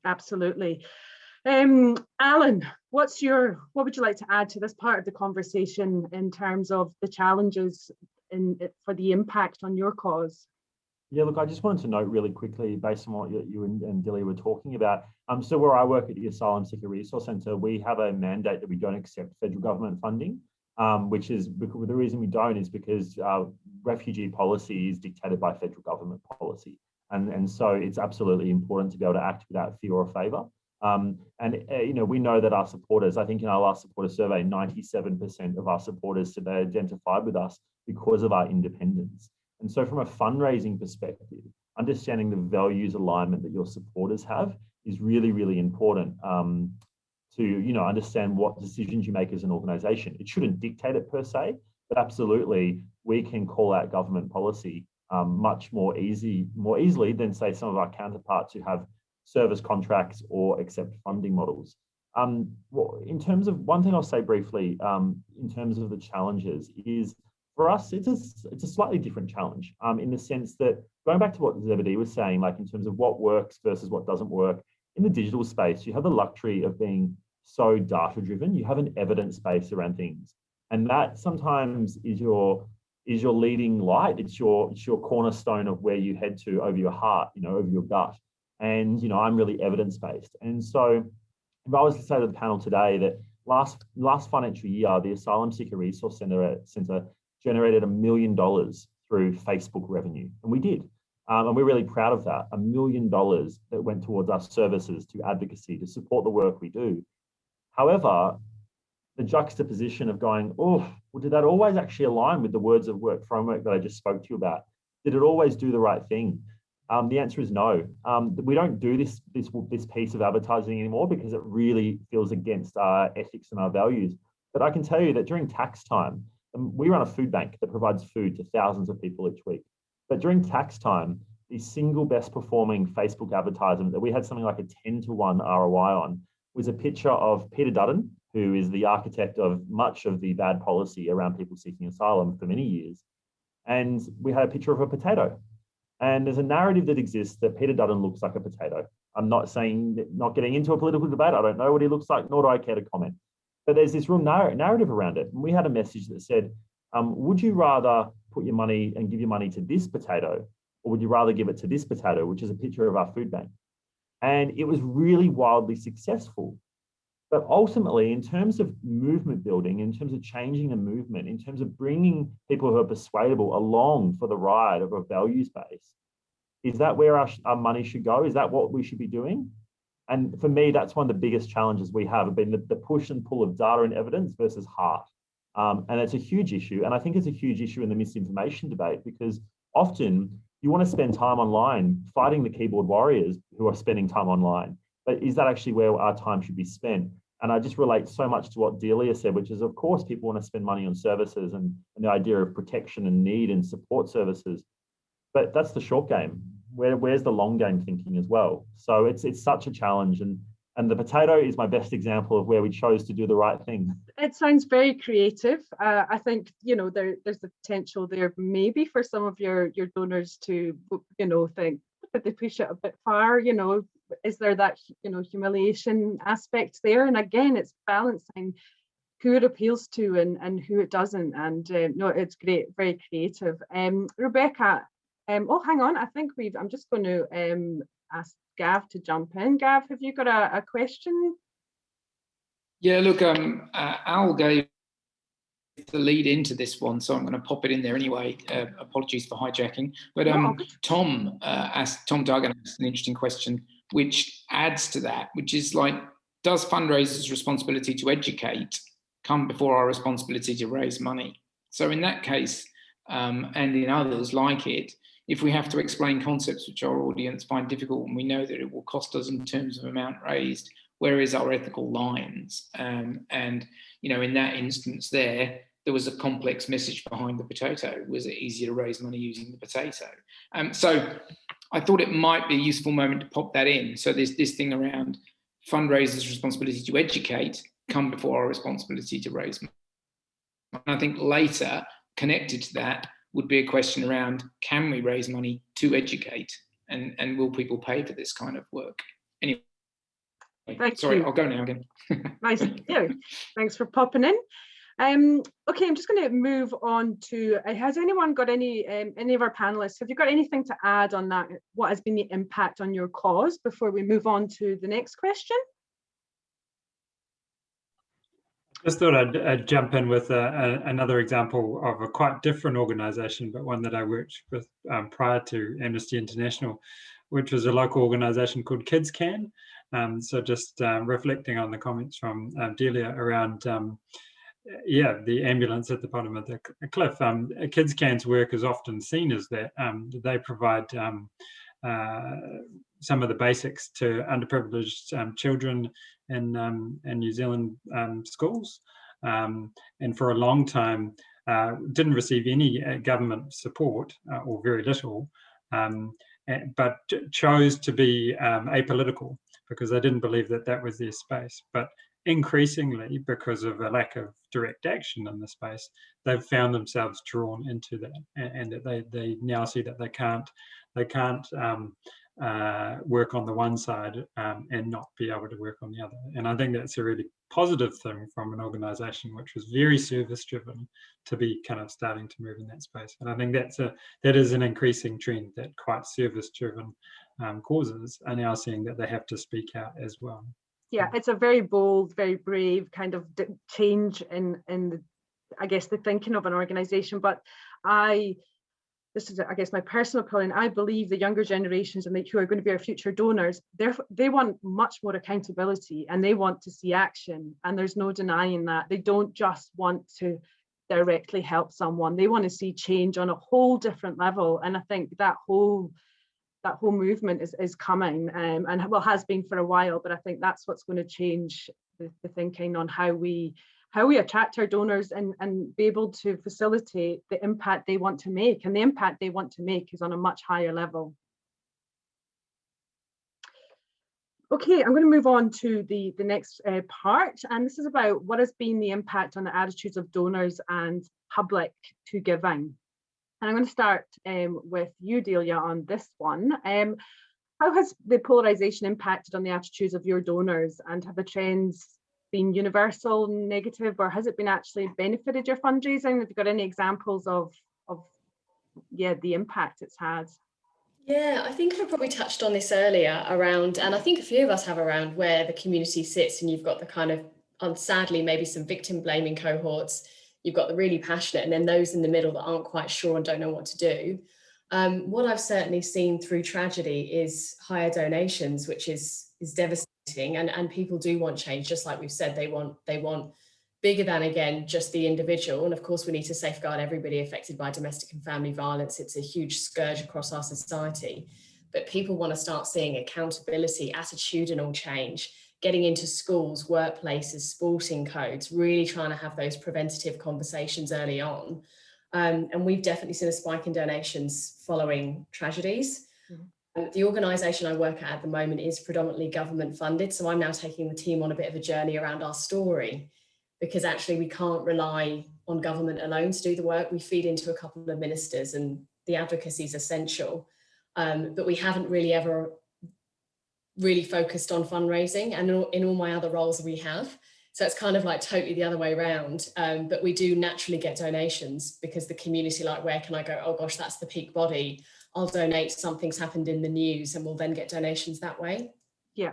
Absolutely. Alan, what would you like to add to this part of the conversation in terms of the challenges for the impact on your cause? Yeah, look, I just wanted to note really quickly, based on what you and Dilly were talking about. So where I work at the Asylum Seeker Resource Centre, we have a mandate that we don't accept federal government funding, which is because the reason we don't is because refugee policy is dictated by federal government policy. And so it's absolutely important to be able to act without fear or favour. We know that our supporters, I think in our last supporter survey, 97% of our supporters said they identified with us because of our independence. And so from a fundraising perspective, understanding the values alignment that your supporters have is really, really important to understand what decisions you make as an organisation. It shouldn't dictate it per se, but absolutely we can call out government policy much more easily than, say, some of our counterparts who have service contracts or accept funding models. In terms of one thing I'll say briefly, in terms of the challenges is, for us, it's a slightly different challenge in the sense that, going back to what Zebedee was saying, like in terms of what works versus what doesn't work, in the digital space, you have the luxury of being so data-driven. You have an evidence base around things. And that sometimes is your leading light. It's your cornerstone of where you head to over your heart, over your gut. And, I'm really evidence-based. And so if I was to say to the panel today that last financial year, the Asylum Seeker Resource Centre generated $1 million through Facebook revenue. And we did. And we're really proud of that. $1 million that went towards our services, to advocacy, to support the work we do. However, the juxtaposition of going, well, did that always actually align with the words of work framework that I just spoke to you about? Did it always do the right thing? The answer is no. We don't do this piece of advertising anymore because it really feels against our ethics and our values. But I can tell you that during tax time, we run a food bank that provides food to thousands of people each week. But during tax time, the single best performing Facebook advertisement that we had something like a 10-to-1 ROI on was a picture of Peter Dutton, who is the architect of much of the bad policy around people seeking asylum for many years. And we had a picture of a potato. And there's a narrative that exists that Peter Dutton looks like a potato. I'm not getting into a political debate. I don't know what he looks like, nor do I care to comment. But there's this real narrative around it. And we had a message that said, would you rather put your money and give your money to this potato, or would you rather give it to this potato, which is a picture of our food bank? And it was really wildly successful. But ultimately, in terms of movement building, in terms of changing a movement, in terms of bringing people who are persuadable along for the ride of a values base, is that where our money should go? Is that what we should be doing? And for me, that's one of the biggest challenges we have been the push and pull of data and evidence versus heart. And it's a huge issue. And I think it's a huge issue in the misinformation debate, because often you want to spend time online fighting the keyboard warriors who are spending time online. But is that actually where our time should be spent? And I just relate so much to what Delia said, which is, of course, people want to spend money on services and the idea of protection and need and support services. But that's the short game. Where's the long game thinking as well? So it's such a challenge. And the potato is my best example of where we chose to do the right thing. It sounds very creative. I think, there's the potential there maybe for some of your donors to, think, could they push it a bit far? Is there that, humiliation aspect there? And again, it's balancing who it appeals to and who it doesn't. And no, it's great, very creative. Rebecca, oh, hang on. I think I'm just going to ask Gav to jump in. Gav, have you got a question? Yeah, look, Al gave the lead into this one, so I'm going to pop it in there anyway. Apologies for hijacking. But Tom Duggan asked an interesting question, which adds to that, which is like, does fundraisers' responsibility to educate come before our responsibility to raise money? So in that case, and in others like it, if we have to explain concepts which our audience find difficult and we know that it will cost us in terms of amount raised, where is our ethical lines? And, in that instance there was a complex message behind the potato. Was it easier to raise money using the potato? So I thought it might be a useful moment to pop that in. So there's this thing around fundraisers' responsibility to educate come before our responsibility to raise money. And I think later, connected to that, would be a question around, can we raise money to educate? And will people pay for this kind of work? Anyway, sorry, I'll go now again. Nice. Yeah, thanks for popping in. Okay, I'm just going to move on to, has anyone got any of our panelists, have you got anything to add on that? What has been the impact on your cause before we move on to the next question? Just thought I'd jump in with another example of a quite different organisation, but one that I worked with prior to Amnesty International, which was a local organisation called Kids Can. So just reflecting on the comments from Delia around, the ambulance at the bottom of the cliff. Kids Can's work is often seen as that. They provide some of the basics to underprivileged children in New Zealand schools, and for a long time didn't receive any government support or very little, but chose to be apolitical because they didn't believe that that was their space. But increasingly, because of a lack of direct action in the space, they've found themselves drawn into that, and that they now see that they can't work on the one side and not be able to work on the other. And I think that's a really positive thing from an organisation which was very service driven to be kind of starting to move in that space. And I think that is an increasing trend, that quite service driven causes are now seeing that they have to speak out as well. Yeah, it's a very bold, very brave kind of change in the, I guess, the thinking of an organisation. But this is, I guess, my personal opinion. I believe the younger generations and who are going to be our future donors, they want much more accountability and they want to see action. And there's no denying that. They don't just want to directly help someone. They want to see change on a whole different level. And I think that whole movement is coming, and well, has been for a while. But I think that's what's going to change the thinking on how we how we attract our donors and be able to facilitate the impact they want to make. And the impact they want to make is on a much higher level. Okay, I'm going to move on to the next part, and this is about what has been the impact on the attitudes of donors and public to giving. And I'm going to start with you, Delia, on this one. How has the polarisation impacted on the attitudes of your donors, and have the trends been universal, negative, or has it been actually benefited your fundraising? Have you got any examples of the impact it's had? Yeah, I think I probably touched on this earlier around, and I think a few of us have, around where the community sits, and you've got the kind of, sadly, maybe some victim blaming cohorts, you've got the really passionate, and then those in the middle that aren't quite sure and don't know what to do. What I've certainly seen through tragedy is higher donations, which is devastating, and people do want change, just like we've said, they want bigger than, again, just the individual. And of course, we need to safeguard everybody affected by domestic and family violence. It's a huge scourge across our society. But people want to start seeing accountability, attitudinal change, getting into schools, workplaces, sporting codes, really trying to have those preventative conversations early on. And we've definitely seen a spike in donations following tragedies. Mm-hmm. The organisation I work at the moment is predominantly government funded. So I'm now taking the team on a bit of a journey around our story, because actually we can't rely on government alone to do the work. We feed into a couple of ministers, and the advocacy is essential. But we haven't really ever really focused on fundraising, and in all my other roles we have. So it's kind of like totally the other way around. But we do naturally get donations because the community, like, where can I go? Oh gosh, that's the peak body. I'll donate, something's happened in the news, and we'll then get donations that way. Yeah.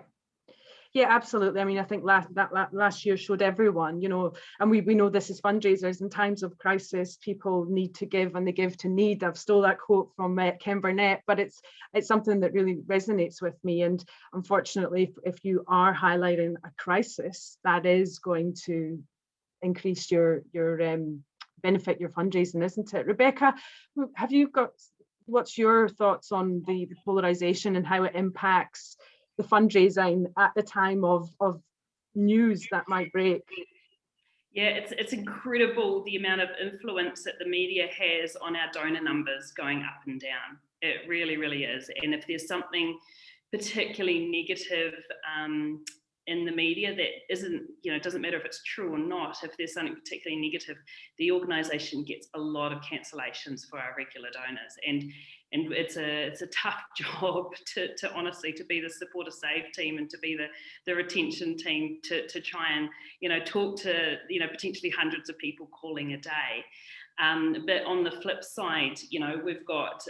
Yeah, absolutely. I mean, I think last year showed everyone, you know, and we know this as fundraisers, in times of crisis, people need to give, and they give to need. I've stole that quote from Ken Burnett, but it's something that really resonates with me. And unfortunately, if you are highlighting a crisis, that is going to increase your benefit your fundraising, isn't it? Rebecca, what's your thoughts on the polarisation and how it impacts the fundraising at the time of news that might break? Yeah, it's incredible the amount of influence that the media has on our donor numbers going up and down. It really, really is. And if there's something particularly negative in the media that isn't, you know, it doesn't matter if it's true or not, if there's something particularly negative, the organisation gets a lot of cancellations for our regular donors. And it's a tough job to honestly, to be the Support a Save team and to be the retention team to try and, you know, talk to, you know, potentially hundreds of people calling a day. But on the flip side, you know, we've got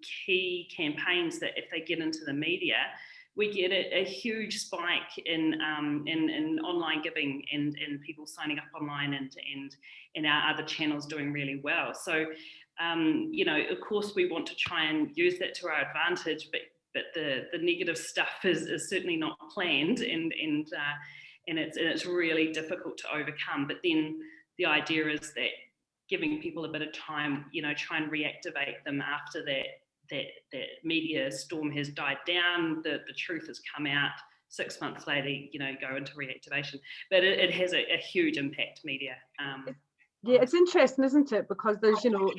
key campaigns that if they get into the media, we get a huge spike in online giving and people signing up online and our other channels doing really well. So, you know, of course, we want to try and use that to our advantage, but the negative stuff is certainly not planned, and it's really difficult to overcome. But then the idea is that giving people a bit of time, you know, try and reactivate them after that media storm has died down, the truth has come out, 6 months later, you know, go into reactivation. But it has a huge impact, media. Yeah, it's interesting, isn't it? Because there's, you know,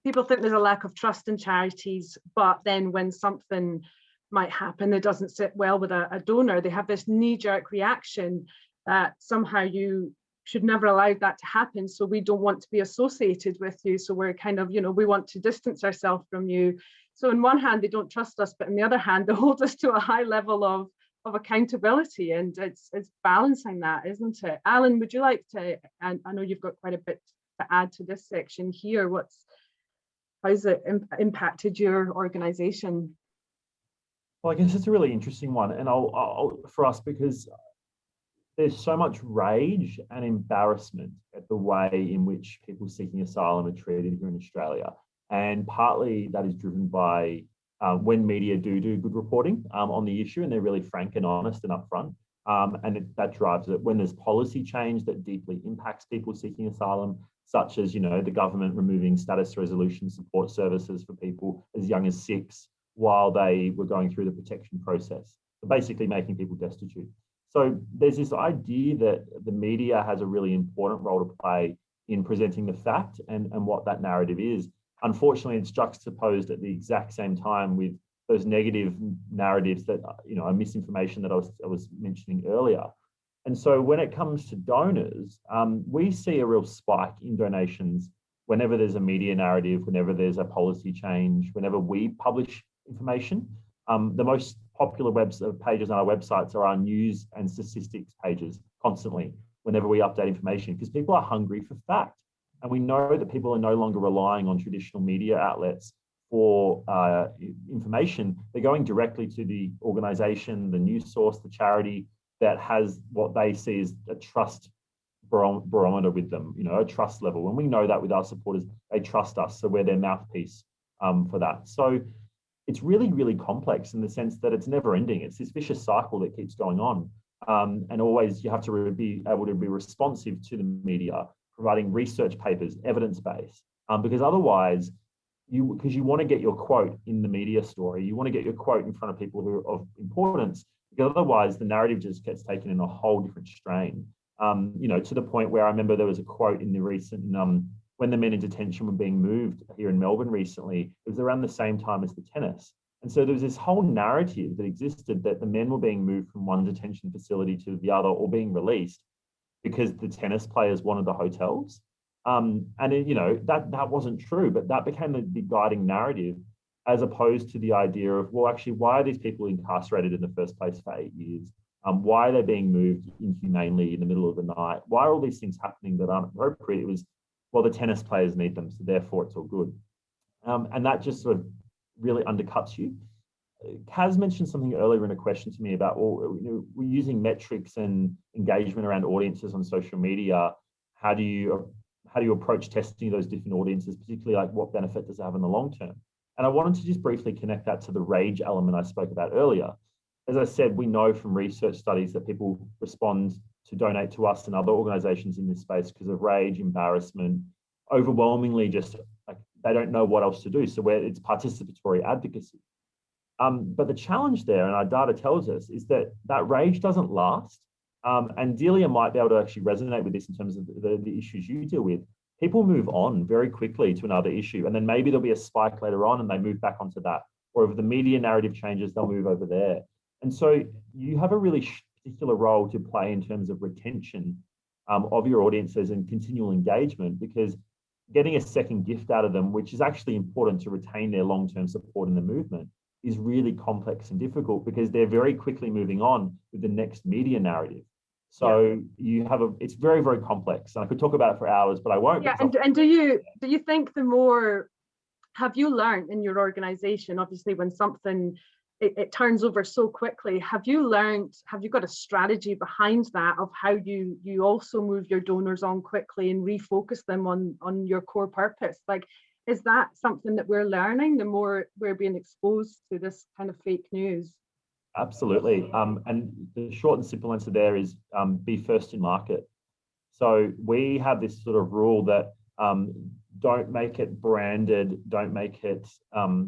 people think there's a lack of trust in charities, but then when something might happen that doesn't sit well with a donor, they have this knee-jerk reaction that somehow you should never allow that to happen, so we don't want to be associated with you, so we're kind of, you know, we want to distance ourselves from you. So on one hand they don't trust us, but on the other hand they hold us to a high level of accountability, and it's balancing that, isn't it? Alan, would you like to, and I know you've got quite a bit to add to this section here, how's it impacted your organization? Well, I guess it's a really interesting one, and I'll for us, because there's so much rage and embarrassment at the way in which people seeking asylum are treated here in Australia. And partly that is driven by when media do good reporting on the issue, and they're really frank and honest and upfront. That drives it. When there's policy change that deeply impacts people seeking asylum, such as, you know, the government removing status resolution support services for people as young as 6 while they were going through the protection process, so basically making people destitute. So there's this idea that the media has a really important role to play in presenting the fact and what that narrative is. Unfortunately, it's juxtaposed at the exact same time with those negative narratives that, are misinformation that I was mentioning earlier. And so when it comes to donors, we see a real spike in donations whenever there's a media narrative, whenever there's a policy change, whenever we publish information. The most popular pages on our websites are our news and statistics pages constantly whenever we update information, because people are hungry for fact. And we know that people are no longer relying on traditional media outlets for information. They're going directly to the organization, the news source, the charity that has what they see as a trust barometer with them, a trust level. And we know that with our supporters, they trust us. So we're their mouthpiece for that. So it's really, really complex in the sense that it's never ending. It's this vicious cycle that keeps going on. And always you have to be able to be responsive to the media, providing research papers, evidence-based, because otherwise, because you want to get your quote in the media story, you want to get your quote in front of people who are of importance, because otherwise the narrative just gets taken in a whole different strain. To the point where I remember there was a quote in the recent, when the men in detention were being moved here in Melbourne recently, it was around the same time as the tennis. And so there was this whole narrative that existed that the men were being moved from one detention facility to the other or being released because the tennis players wanted the hotels. That wasn't true, but that became the guiding narrative, as opposed to the idea of, well, actually, why are these people incarcerated in the first place for 8 years? Why are they being moved inhumanely in the middle of the night? Why are all these things happening that aren't appropriate? It was, well, the tennis players need them, so therefore it's all good. And that just sort of really undercuts you. Kaz mentioned something earlier in a question to me about, we're using metrics and engagement around audiences on social media. How do you approach testing those different audiences, particularly like what benefit does it have in the long term? And I wanted to just briefly connect that to the rage element I spoke about earlier. As I said, we know from research studies that people respond to donate to us and other organizations in this space because of rage, embarrassment, overwhelmingly just like they don't know what else to do. So where it's participatory advocacy. But the challenge there, and our data tells us, is that rage doesn't last. And Delia might be able to actually resonate with this in terms of the issues you deal with. People move on very quickly to another issue, and then maybe there'll be a spike later on and they move back onto that. Or if the media narrative changes, they'll move over there. And so you have a really particular role to play in terms of retention of your audiences and continual engagement, because getting a second gift out of them, which is actually important to retain their long-term support in the movement, is really complex and difficult because they're very quickly moving on with the next media narrative. So it's very, very complex. And I could talk about it for hours, but I won't. Yeah, and do you think have you learned in your organization, obviously when something, it turns over so quickly, have you got a strategy behind that of how you also move your donors on quickly and refocus them on your core purpose? Like, is that something that we're learning the more we're being exposed to this kind of fake news? Absolutely. And the short and simple answer there is be first in market. So we have this sort of rule that don't make it branded, don't make it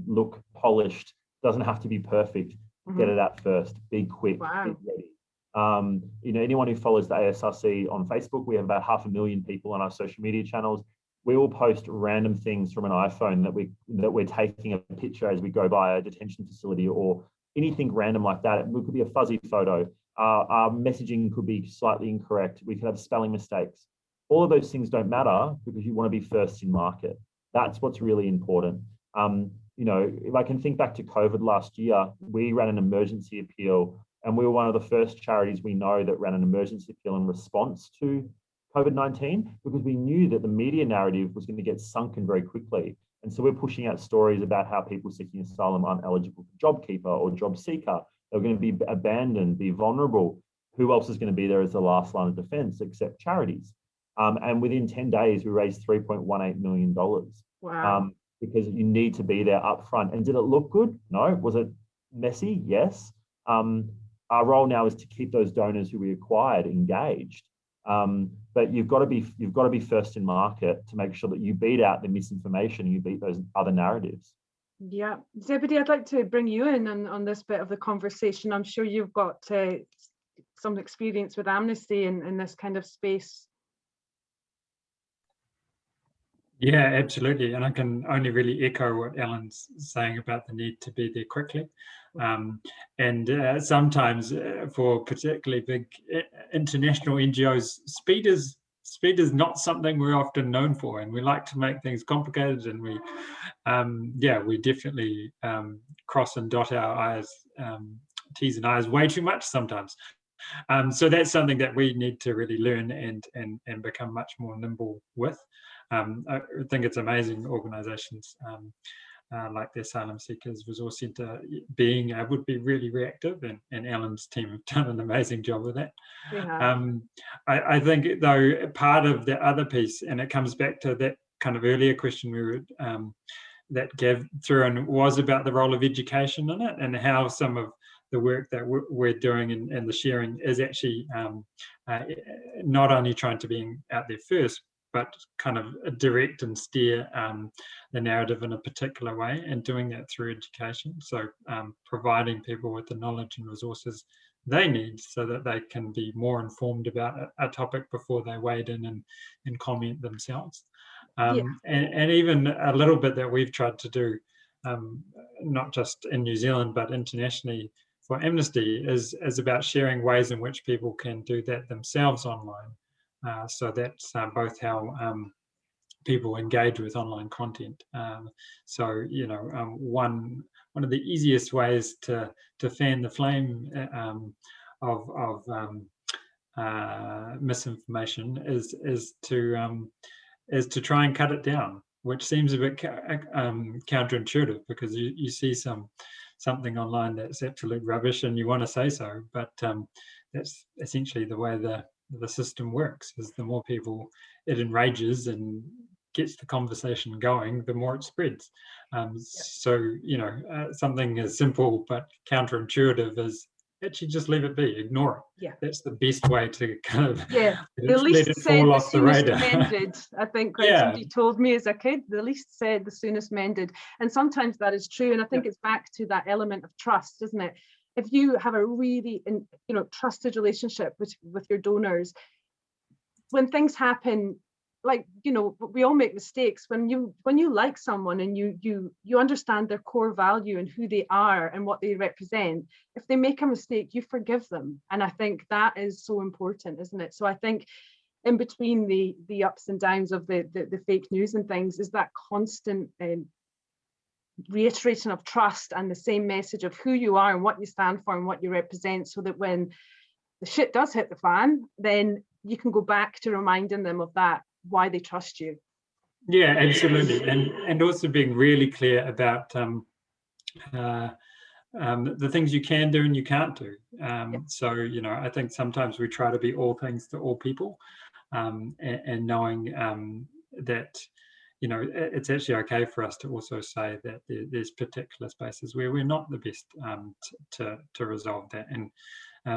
look polished, doesn't have to be perfect. Get it out first, be quick, be ready. Anyone who follows the ASRC on Facebook, we have about 500,000 people on our social media channels. We will post random things from an iPhone that we're taking a picture as we go by a detention facility or anything random like that. It could be a fuzzy photo. Our messaging could be slightly incorrect. We could have spelling mistakes. All of those things don't matter because you want to be first in market. That's what's really important. If I can think back to COVID last year, we ran an emergency appeal, and we were one of the first charities we know that ran an emergency appeal in response to COVID-19, because we knew that the media narrative was going to get sunken very quickly. And so we're pushing out stories about how people seeking asylum aren't eligible for JobKeeper or job seeker. They're going to be abandoned, be vulnerable. Who else is going to be there as the last line of defense except charities? And within 10 days, we raised $3.18 million. Wow. Because you need to be there up front. And did it look good? No. Was it messy? Yes. Our role now is to keep those donors who we acquired engaged. But you've got to be first in market to make sure that you beat out the misinformation, you beat those other narratives. Yeah, Zebedee, I'd like to bring you in on this bit of the conversation. I'm sure you've got some experience with Amnesty in this kind of space. Yeah, absolutely. And I can only really echo what Ellen's saying about the need to be there quickly. Sometimes for particularly big international NGOs, speed is not something we're often known for, and we like to make things complicated, and we definitely cross and dot our I's, T's and I's way too much sometimes. So that's something that we need to really learn and become much more nimble with. I think it's amazing organisations like the Asylum Seekers Resource Centre being able to be really reactive, and Alan's team have done an amazing job with that. I think though part of the other piece, and it comes back to that kind of earlier question we were that Gav threw in, was about the role of education in it, and how some of the work that we're doing and the sharing is actually not only trying to be out there first, but kind of direct and steer the narrative in a particular way, and doing that through education. So providing people with the knowledge and resources they need so that they can be more informed about a topic before they wade in and comment themselves. And even a little bit that we've tried to do, not just in New Zealand, but internationally for Amnesty, is about sharing ways in which people can do that themselves online. So that's both how people engage with online content. So, you know, one of the easiest ways to fan the flame of misinformation is to try and cut it down, which seems a bit counterintuitive, because you see something online that's absolute rubbish and you want to say so, but that's essentially the way the system works. Is the more people it enrages and gets the conversation going, the more it spreads. So, you know, something as simple but counterintuitive as actually just leave it be, ignore it. Yeah, that's the best way to kind of the let least it said fall the off the soonest radar. mended. I think when somebody told me as a kid, the least said the soonest mended, and sometimes that is true. And I think it's back to that element of trust, isn't it? If you have a really trusted relationship with your donors, when things happen, like, you know, we all make mistakes. When you like someone and you understand their core value and who they are and what they represent, if they make a mistake, you forgive them. And I think that is so important, isn't it? So I think in between the ups and downs of the fake news and things is that constant reiteration of trust and the same message of who you are and what you stand for and what you represent, so that when the shit does hit the fan, then you can go back to reminding them of that, why they trust you. Yeah, absolutely. And also being really clear about the things you can do and you can't do. So, you know, I think sometimes we try to be all things to all people, and knowing that, you know, it's actually okay for us to also say that there's particular spaces where we're not the best to resolve that. And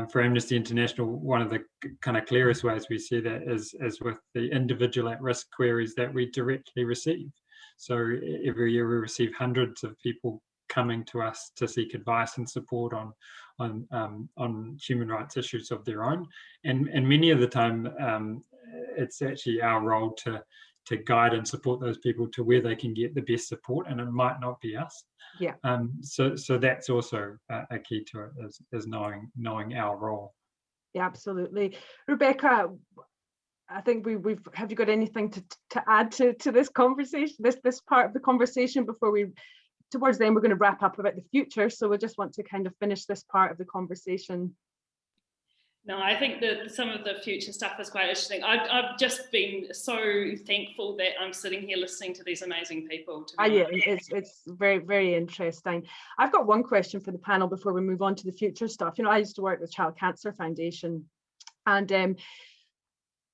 for Amnesty International, one of the kind of clearest ways we see that is with the individual at-risk queries that we directly receive. So every year we receive hundreds of people coming to us to seek advice and support on human rights issues of their own, and many of the time it's actually our role to guide and support those people to where they can get the best support, and it might not be us. Yeah. So that's also a key to it, is knowing our role. Yeah, absolutely. Rebecca, I think we've have you got anything to add to this conversation, this part of the conversation, before we, towards the end, we're going to wrap up about the future, so we just want to kind of finish this part of the conversation. No, I think that some of the future stuff is quite interesting. I've just been so thankful that I'm sitting here listening to these amazing people. Yeah, it's very, very interesting. I've got one question for the panel before we move on to the future stuff. You know, I used to work with Child Cancer Foundation, and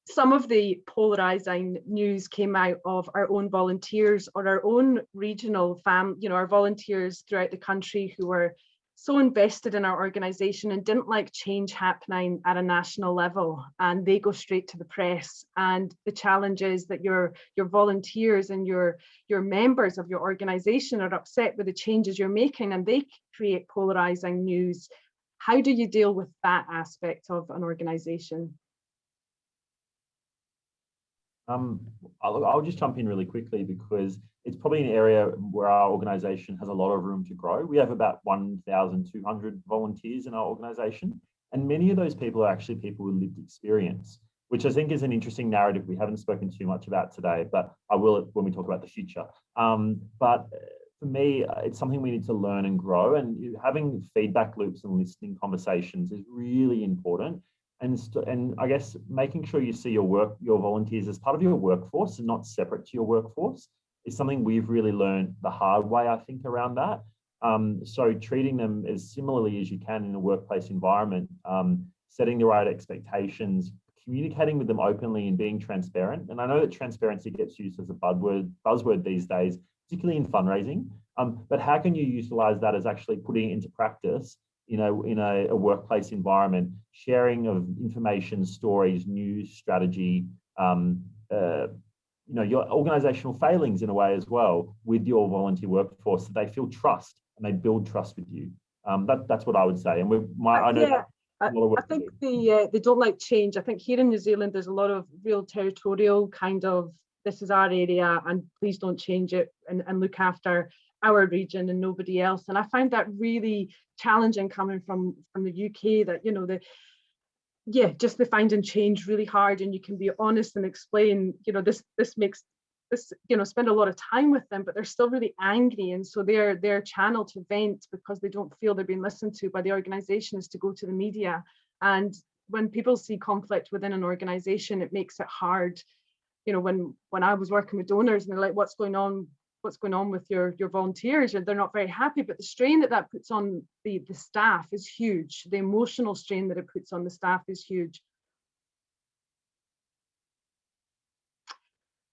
some of the polarizing news came out of our own volunteers or our own regional our volunteers throughout the country who were so invested in our organization and didn't like change happening at a national level, and they go straight to the press. And the challenge is that your volunteers and your members of your organization are upset with the changes you're making, and they create polarizing news. How do you deal with that aspect of an organisation? I'll just jump in really quickly because it's probably an area where our organisation has a lot of room to grow. We have about 1,200 volunteers in our organisation, and many of those people are actually people with lived experience, which I think is an interesting narrative we haven't spoken too much about today, but I will when we talk about the future. But for me, it's something we need to learn and grow, and having feedback loops and listening conversations is really important. And I guess making sure you see your volunteers as part of your workforce and not separate to your workforce is something we've really learned the hard way, I think, around that. So treating them as similarly as you can in a workplace environment, setting the right expectations, communicating with them openly and being transparent. And I know that transparency gets used as a buzzword these days, particularly in fundraising. But how can you utilize that as actually putting it into practice, in a workplace environment, sharing of information, stories, news, strategy, your organizational failings in a way as well with your volunteer workforce, so they feel trust and they build trust with you. That's what I would say. And I think they don't like change. I think here in New Zealand, there's a lot of real territorial kind of, this is our area and please don't change it, and look after our region and nobody else. And I find that really challenging coming from the UK, that, just the finding change really hard, and you can be honest and explain, this makes this, spend a lot of time with them, but they're still really angry. And so their channel to vent, because they don't feel they're being listened to by the organization, is to go to the media. And when people see conflict within an organization, it makes it hard. When I was working with donors and they're like, what's going on with your volunteers, and they're not very happy, but the strain that puts on the staff is huge. The emotional strain that it puts on the staff is huge.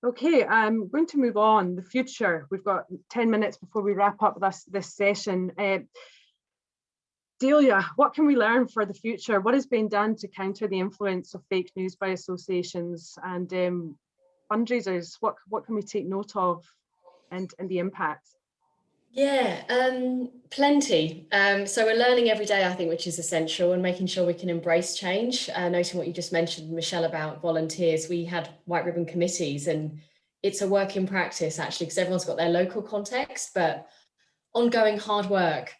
Okay, I'm going to move on. The future. We've got 10 minutes before we wrap up this session. Delia, what can we learn for the future? What is being done to counter the influence of fake news by associations and fundraisers? What can we take note of, and the impact? Yeah, plenty. So we're learning every day, I think, which is essential, and making sure we can embrace change. Noting what you just mentioned, Michelle, about volunteers, we had white ribbon committees, and it's a work in practice actually, because everyone's got their local context, but ongoing hard work.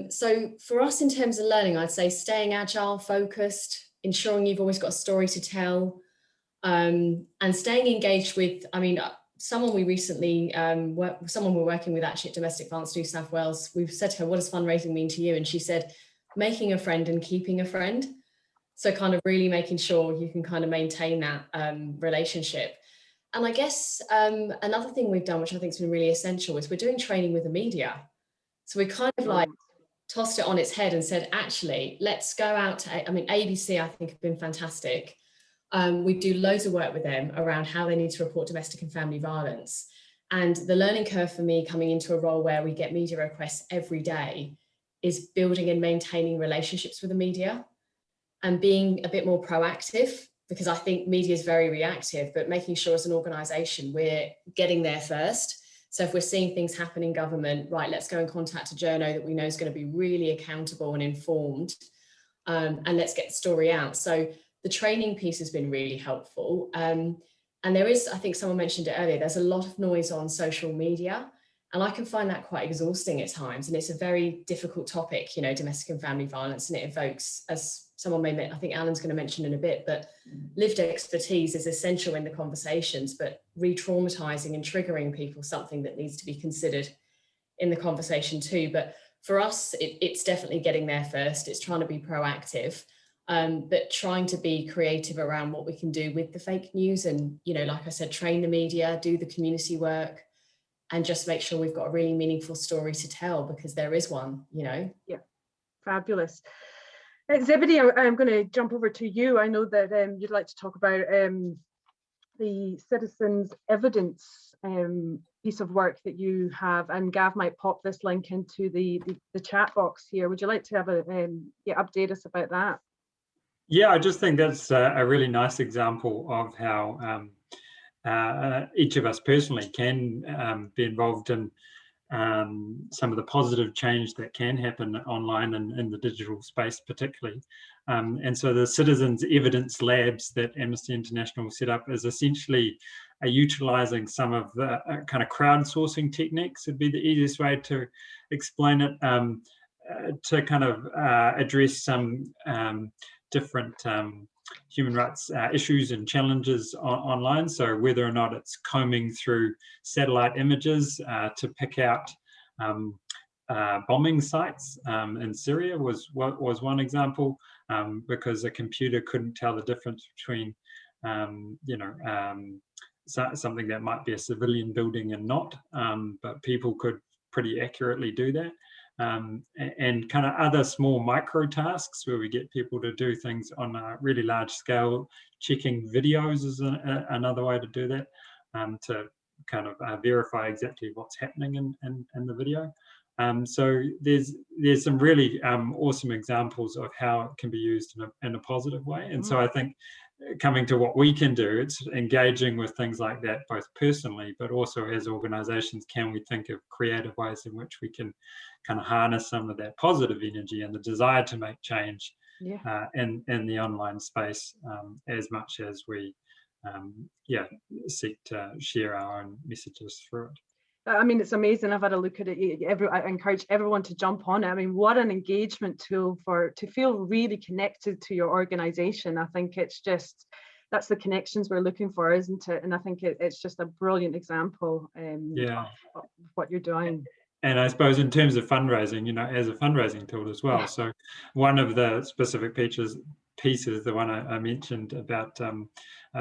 So for us in terms of learning, I'd say staying agile, focused, ensuring you've always got a story to tell, and staying engaged with, someone we recently, someone we're working with actually at Domestic Violence New South Wales, we've said to her, what does fundraising mean to you? And she said, making a friend and keeping a friend. So kind of really making sure you can kind of maintain that relationship. And I guess another thing we've done, which I think has been really essential, is we're doing training with the media. So we kind of like tossed it on its head and said, actually, let's go out to, ABC, I think, have been fantastic. We do loads of work with them around how they need to report domestic and family violence. And the learning curve for me coming into a role where we get media requests every day is building and maintaining relationships with the media and being a bit more proactive, because I think media is very reactive, but making sure as an organisation we're getting there first. So if we're seeing things happen in government, right, let's go and contact a journo that we know is going to be really accountable and informed, and let's get the story out. So the training piece has been really helpful. And there is, I think someone mentioned it earlier, there's a lot of noise on social media, and I can find that quite exhausting at times. And it's a very difficult topic, domestic and family violence, and it evokes, as someone may, I think Alan's going to mention in a bit, but lived expertise is essential in the conversations, but re-traumatizing and triggering people, something that needs to be considered in the conversation too. But for us, it's definitely getting there first. It's trying to be proactive. But trying to be creative around what we can do with the fake news, and, like I said, train the media, do the community work, and just make sure we've got a really meaningful story to tell, because there is one, Yeah, fabulous. Zebedee, I'm going to jump over to you. I know that you'd like to talk about the citizens' evidence piece of work that you have, and Gav might pop this link into the chat box here. Would you like to have update us about that? Yeah, I just think that's a really nice example of how each of us personally can be involved in some of the positive change that can happen online and in the digital space particularly. And so the Citizens Evidence Labs that Amnesty International set up is essentially utilising some of the kind of crowdsourcing techniques, would be the easiest way to explain it, to kind of address some different human rights issues and challenges online. So whether or not it's combing through satellite images to pick out bombing sites in Syria was one example, because a computer couldn't tell the difference between something that might be a civilian building and not, but people could pretty accurately do that. And kind of other small micro tasks where we get people to do things on a really large scale. Checking videos is another way to do that, to kind of verify exactly what's happening in the video. So there's some really awesome examples of how it can be used in a positive way. And so I think coming to what we can do, it's engaging with things like that, both personally, but also as organizations, can we think of creative ways in which we can kind of harness some of that positive energy and the desire to make change in the online space, as much as we seek to share our own messages through it. I mean, it's amazing. I've had a look at it. I encourage everyone to jump on it. I mean, what an engagement tool to feel really connected to your organization. I think it's just, that's the connections we're looking for, isn't it? And I think it's just a brilliant example of what you're doing. And I suppose in terms of fundraising, as a fundraising tool as well. So one of the specific pieces, the one I mentioned about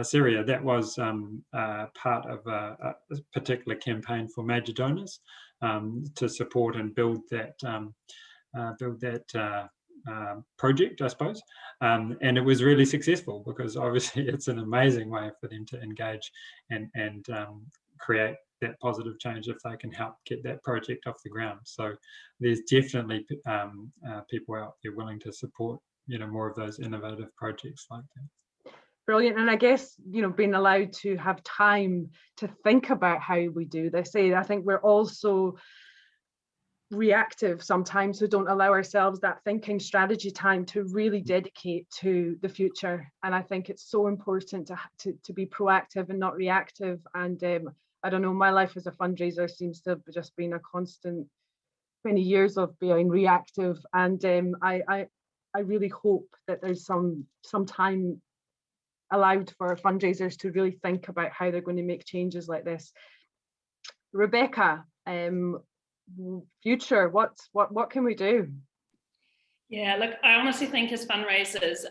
Syria, that was part of a particular campaign for major donors to support and build that project, I suppose. And it was really successful because obviously it's an amazing way for them to engage and create that positive change if they can help get that project off the ground. So there's definitely people out there willing to support more of those innovative projects like that. Brilliant. And I guess being allowed to have time to think about how we do this. I think we're also reactive sometimes, so don't allow ourselves that thinking strategy time to really dedicate to the future. And I think it's so important to be proactive and not reactive. And I don't know, my life as a fundraiser seems to have just been a constant 20 years of being reactive. And I really hope that there's some time allowed for fundraisers to really think about how they're going to make changes like this. Rebecca, future, what can we do? Yeah, look, I honestly think as fundraisers,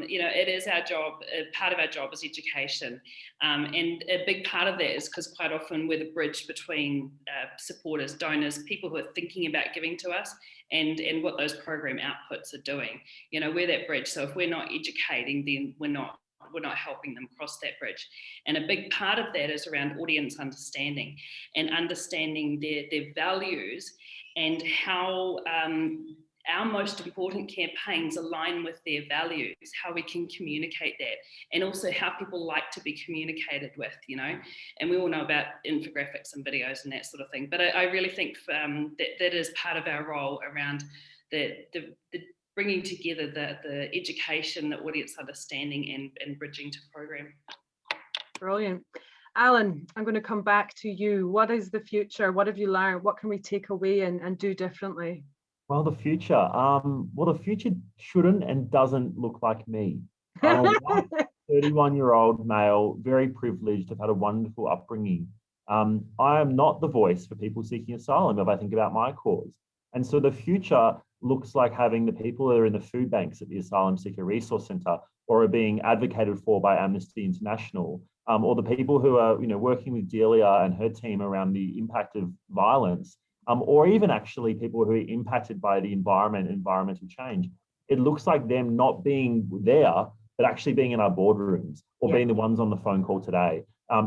it is our job, part of our job is education. And a big part of that is because quite often we're the bridge between supporters, donors, people who are thinking about giving to us and what those program outputs are doing. We're that bridge. So if we're not educating, then we're not helping them cross that bridge. And a big part of that is around audience understanding and understanding their values and how our most important campaigns align with their values, how we can communicate that, and also how people like to be communicated with, and we all know about infographics and videos and that sort of thing. But I really think that is part of our role around the bringing together the education, the audience understanding and bridging to program. Brilliant. Alan, I'm going to come back to you. What is the future? What have you learned? What can we take away and do differently? Well, the future. The future shouldn't and doesn't look like me. I'm a 31-year-old male, very privileged. I've had a wonderful upbringing. I am not the voice for people seeking asylum if I think about my cause. And so the future looks like having the people that are in the food banks at the Asylum Seeker Resource Centre or are being advocated for by Amnesty International, or the people who are working with Delia and her team around the impact of violence, or even actually people who are impacted by the environment and environmental change. It looks like them not being there, but actually being in our boardrooms or being the ones on the phone call today.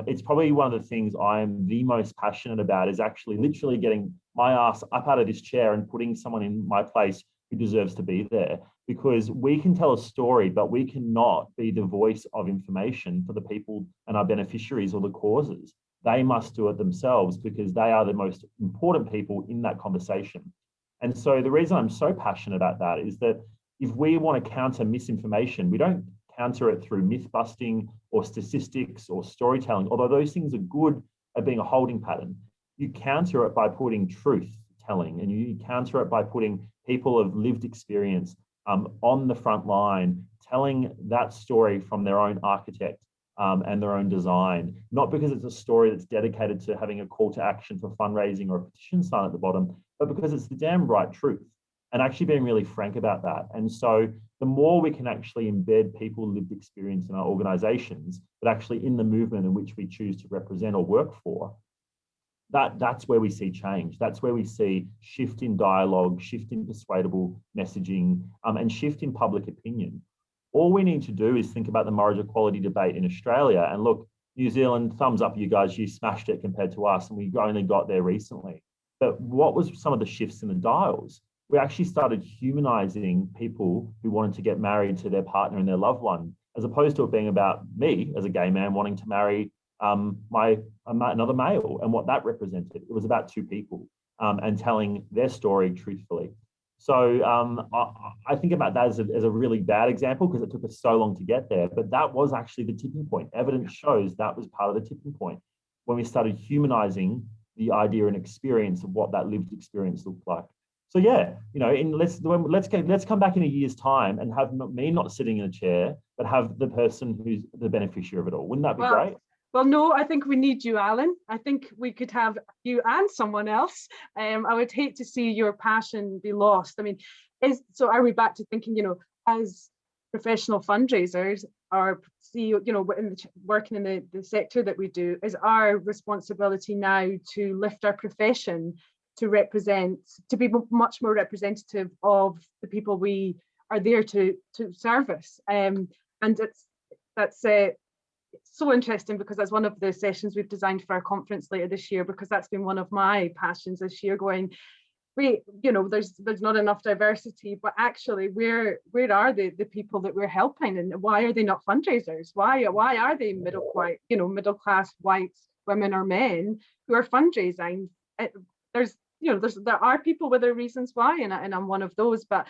It's probably one of the things I'm the most passionate about is actually literally getting my ass up out of this chair and putting someone in my place who deserves to be there, because we can tell a story, but we cannot be the voice of information for the people and our beneficiaries or the causes. They must do it themselves because they are the most important people in that conversation. And so the reason I'm so passionate about that is that if we want to counter misinformation, we don't counter it through myth busting or statistics or storytelling, although those things are good at being a holding pattern. You counter it by putting truth telling, and you counter it by putting people of lived experience on the front line, telling that story from their own architect and their own design, not because it's a story that's dedicated to having a call to action for fundraising or a petition sign at the bottom, but because it's the damn right truth, and actually being really frank about that. And so the more we can actually embed people lived experience in our organizations, but actually in the movement in which we choose to represent or work for, that's where we see change. That's where we see shift in dialogue, shift in persuadable messaging, and shift in public opinion. All we need to do is think about the marriage equality debate in Australia. And look, New Zealand, thumbs up you guys, you smashed it compared to us, and we only got there recently. But what was some of the shifts in the dials? We actually started humanizing people who wanted to get married to their partner and their loved one, as opposed to it being about me as a gay man wanting to marry another male and what that represented. It was about two people and telling their story truthfully. So I think about that as a really bad example because it took us so long to get there, but that was actually the tipping point. Evidence shows that was part of the tipping point when we started humanizing the idea and experience of what that lived experience looked like. So yeah, you know, let's come back in a year's time and have me not sitting in a chair, but have the person who's the beneficiary of it all. Wouldn't that be great? Well, no, I think we need you, Alan. I think we could have you and someone else. I would hate to see your passion be lost. I mean, so are we back to thinking, you know, as professional fundraisers, our CEO, you know, working in the sector that we do, is our responsibility now to lift our profession to represent, to be much more representative of the people we are there to service. And that's so interesting because that's one of the sessions we've designed for our conference later this year, because that's been one of my passions this year, going, wait, you know, there's not enough diversity, but actually where are the people that we're helping, and why are they not fundraisers? Why are they middle class white women or men who are fundraising? There are people with their reasons why, and I'm one of those, but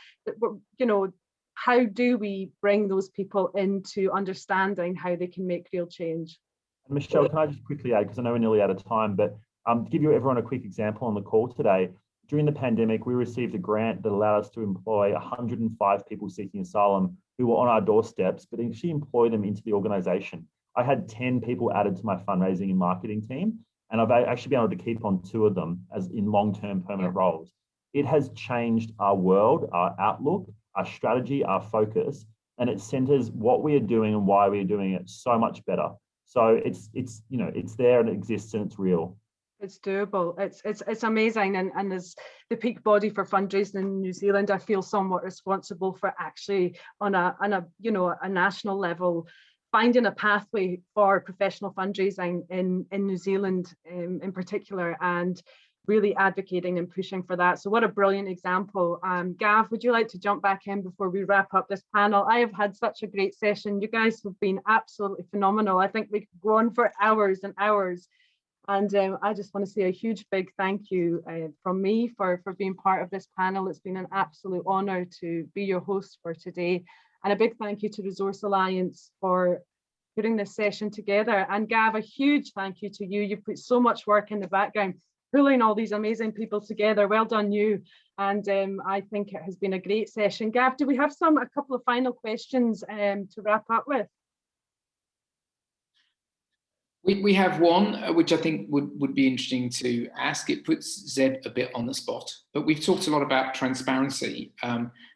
you know, how do we bring those people into understanding how they can make real change? Michelle, can I just quickly add, because I know we're nearly out of time, but to give you everyone a quick example on the call today, during the pandemic, we received a grant that allowed us to employ 105 people seeking asylum who were on our doorsteps, but actually employ them into the organization. I had 10 people added to my fundraising and marketing team, and I've actually been able to keep on 2 of them as in long-term permanent roles. It has changed our world, our outlook, our strategy, our focus, and it centers what we are doing and why we are doing it so much better. So it's you know, it's there and it exists and it's real. It's doable. It's amazing, and as the peak body for fundraising in New Zealand, I feel somewhat responsible for actually on a national level finding a pathway for professional fundraising in New Zealand in particular, and really advocating and pushing for that. So what a brilliant example. Gav, would you like to jump back in before we wrap up this panel? I have had such a great session. You guys have been absolutely phenomenal. I think we could go on for hours and hours. And I just want to say a huge big thank you from me for being part of this panel. It's been an absolute honor to be your host for today. And a big thank you to Resource Alliance for putting this session together. And Gav, a huge thank you to you. You put so much work in the background, pulling all these amazing people together. Well done, you. And I think it has been a great session. Gav, do we have a couple of final questions to wrap up with? We have one, which I think would be interesting to ask. It puts Zeb a bit on the spot, but we've talked a lot about transparency.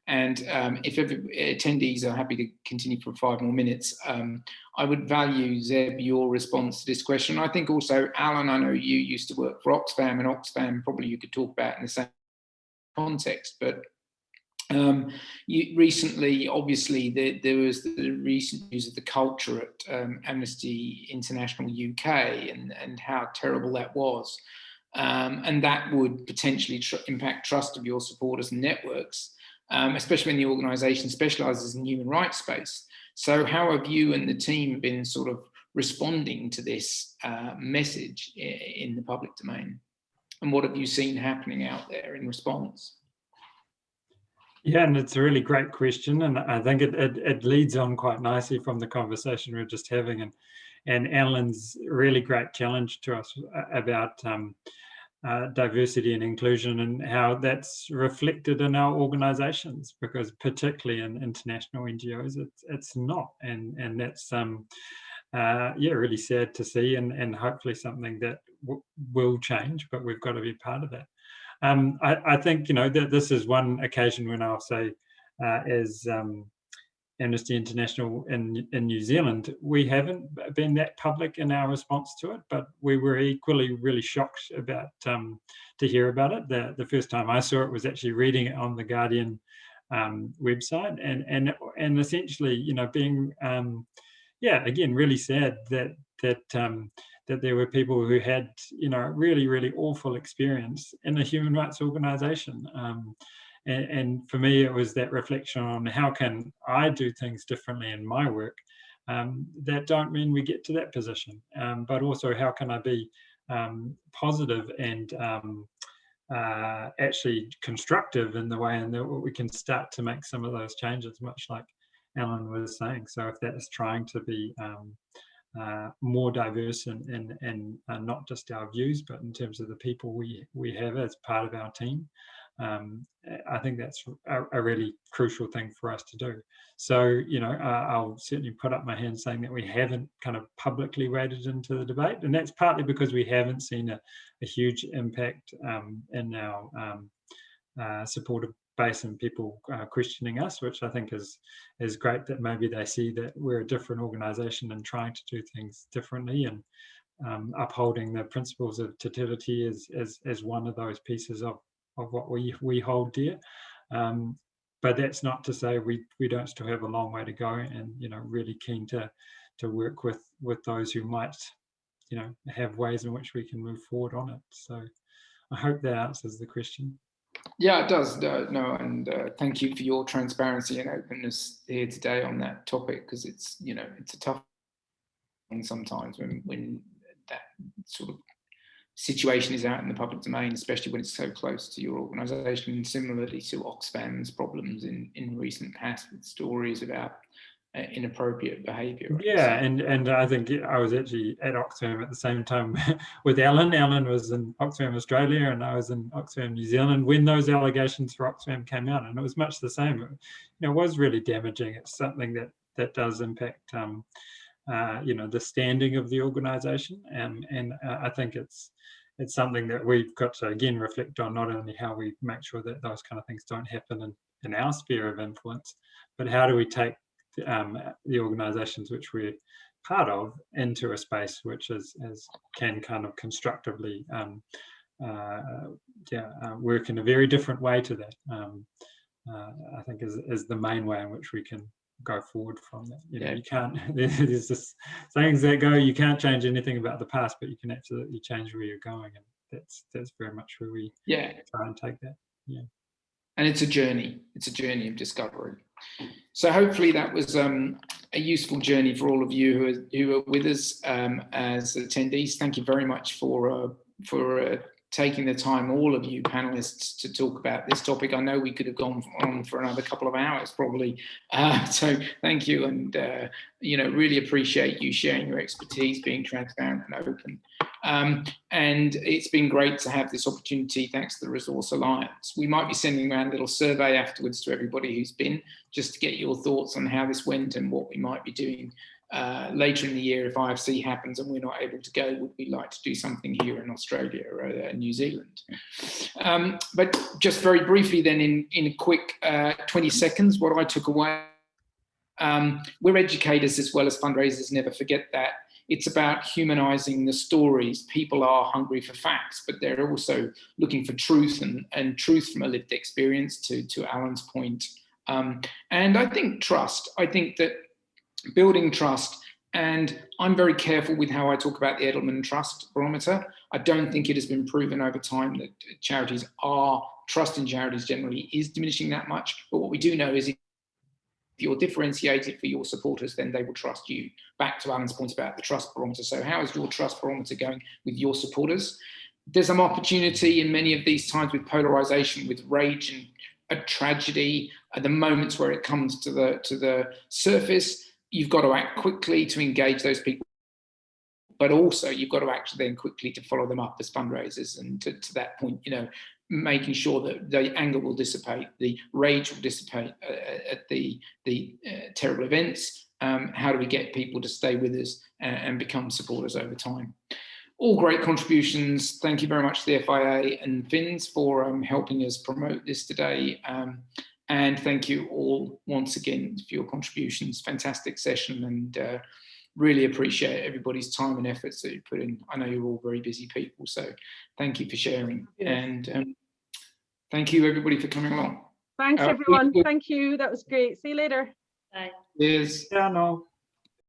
If attendees are happy to continue for 5 more minutes, I would value, Zeb, your response to this question. I think also, Alan, I know you used to work for Oxfam, and Oxfam probably you could talk about in the same context, but recently, obviously, there was the recent news of the culture at Amnesty International UK and how terrible that was. And that would potentially impact trust of your supporters and networks, especially when the organisation specialises in human rights space. So how have you and the team been sort of responding to this message in the public domain? And what have you seen happening out there in response? Yeah, and it's a really great question, and I think it leads on quite nicely from the conversation we we're just having, and Alan's really great challenge to us about diversity and inclusion and how that's reflected in our organisations, because particularly in international NGOs, it's not, and that's yeah, really sad to see, and hopefully something that will change, but we've got to be part of that. I think, you know, that this is one occasion when I'll say, as Amnesty International in New Zealand, we haven't been that public in our response to it, but we were equally really shocked about to hear about it. The first time I saw it was actually reading it on the Guardian website, and essentially, you know, being yeah, again, really sad that there were people who had, you know, really awful experience in a human rights organisation. And for me, it was that reflection on how can I do things differently in my work that don't mean we get to that position, but also how can I be positive and actually constructive in the way in that we can start to make some of those changes, much like Alan was saying. So if that is trying to be more diverse and not just our views, but in terms of the people we have as part of our team, I think that's a really crucial thing for us to do. So, you know, I'll certainly put up my hand saying that we haven't kind of publicly waded into the debate, and that's partly because we haven't seen a huge impact in our supportive base and people questioning us, which I think is great, that maybe they see that we're a different organisation and trying to do things differently, and upholding the principles of totality as one of those pieces of what we hold dear. But that's not to say we don't still have a long way to go, and, you know, really keen to work with those who might, you know, have ways in which we can move forward on it. So I hope that answers the question. Yeah, it does. No, and thank you for your transparency and openness here today on that topic, because it's, you know, it's a tough thing sometimes when that sort of situation is out in the public domain, especially when it's so close to your organisation, and similarly to Oxfam's problems in recent past with stories about inappropriate behaviour. Right? Yeah, and I think I was actually at Oxfam at the same time with Alan. Alan was in Oxfam Australia and I was in Oxfam New Zealand when those allegations for Oxfam came out, and it was much the same. You know, it was really damaging. It's something that does impact you know, the standing of the organisation, and I think it's something that we've got to again reflect on, not only how we make sure that those kind of things don't happen in our sphere of influence, but how do we take the organisations which we're part of into a space which can kind of constructively work in a very different way to that. I think is the main way in which we can go forward from that. You know, you can't, there's just things that go, you can't change anything about the past, but you can absolutely change where you're going, and that's very much where we try and take that. Yeah. And it's a journey of discovery. So hopefully that was a useful journey for all of you who are with us as attendees. Thank you very much for taking the time, all of you panelists, to talk about this topic. I know we could have gone on for another couple of hours probably. So thank you, and you know, really appreciate you sharing your expertise, being transparent and open. And it's been great to have this opportunity thanks to the Resource Alliance. We might be sending around a little survey afterwards to everybody who's been, just to get your thoughts on how this went and what we might be doing later in the year if IFC happens and we're not able to go. Would we like to do something here in Australia or New Zealand? But just very briefly then, in a quick 20 seconds, what I took away, we're educators as well as fundraisers, never forget that. It's about humanising the stories. People are hungry for facts, but they're also looking for truth, and truth from a lived experience, to Alan's point. And I think trust. I think that building trust, and I'm very careful with how I talk about the Edelman Trust Barometer. I don't think it has been proven over time that trust in charities generally is diminishing that much. But what we do know is you're differentiated for your supporters, then they will trust you. Back to Alan's point about the trust barometer. So how is your trust barometer going with your supporters? There's some opportunity in many of these times with polarisation, with rage and a tragedy, at the moments where it comes to the surface. You've got to act quickly to engage those people, but also you've got to act then quickly to follow them up as fundraisers. And to that point, you know, making sure that the anger will dissipate, the rage will dissipate at the terrible events. How do we get people to stay with us and become supporters over time? All great contributions. Thank you very much to the FIA and FINZ for helping us promote this today. And thank you all once again for your contributions. Fantastic session, and really appreciate everybody's time and efforts that you put in. I know you're all very busy people, so thank you for sharing. And thank you everybody for coming along. Thanks everyone. Thank you. That was great. See you later. Bye. Cheers. Yeah, no.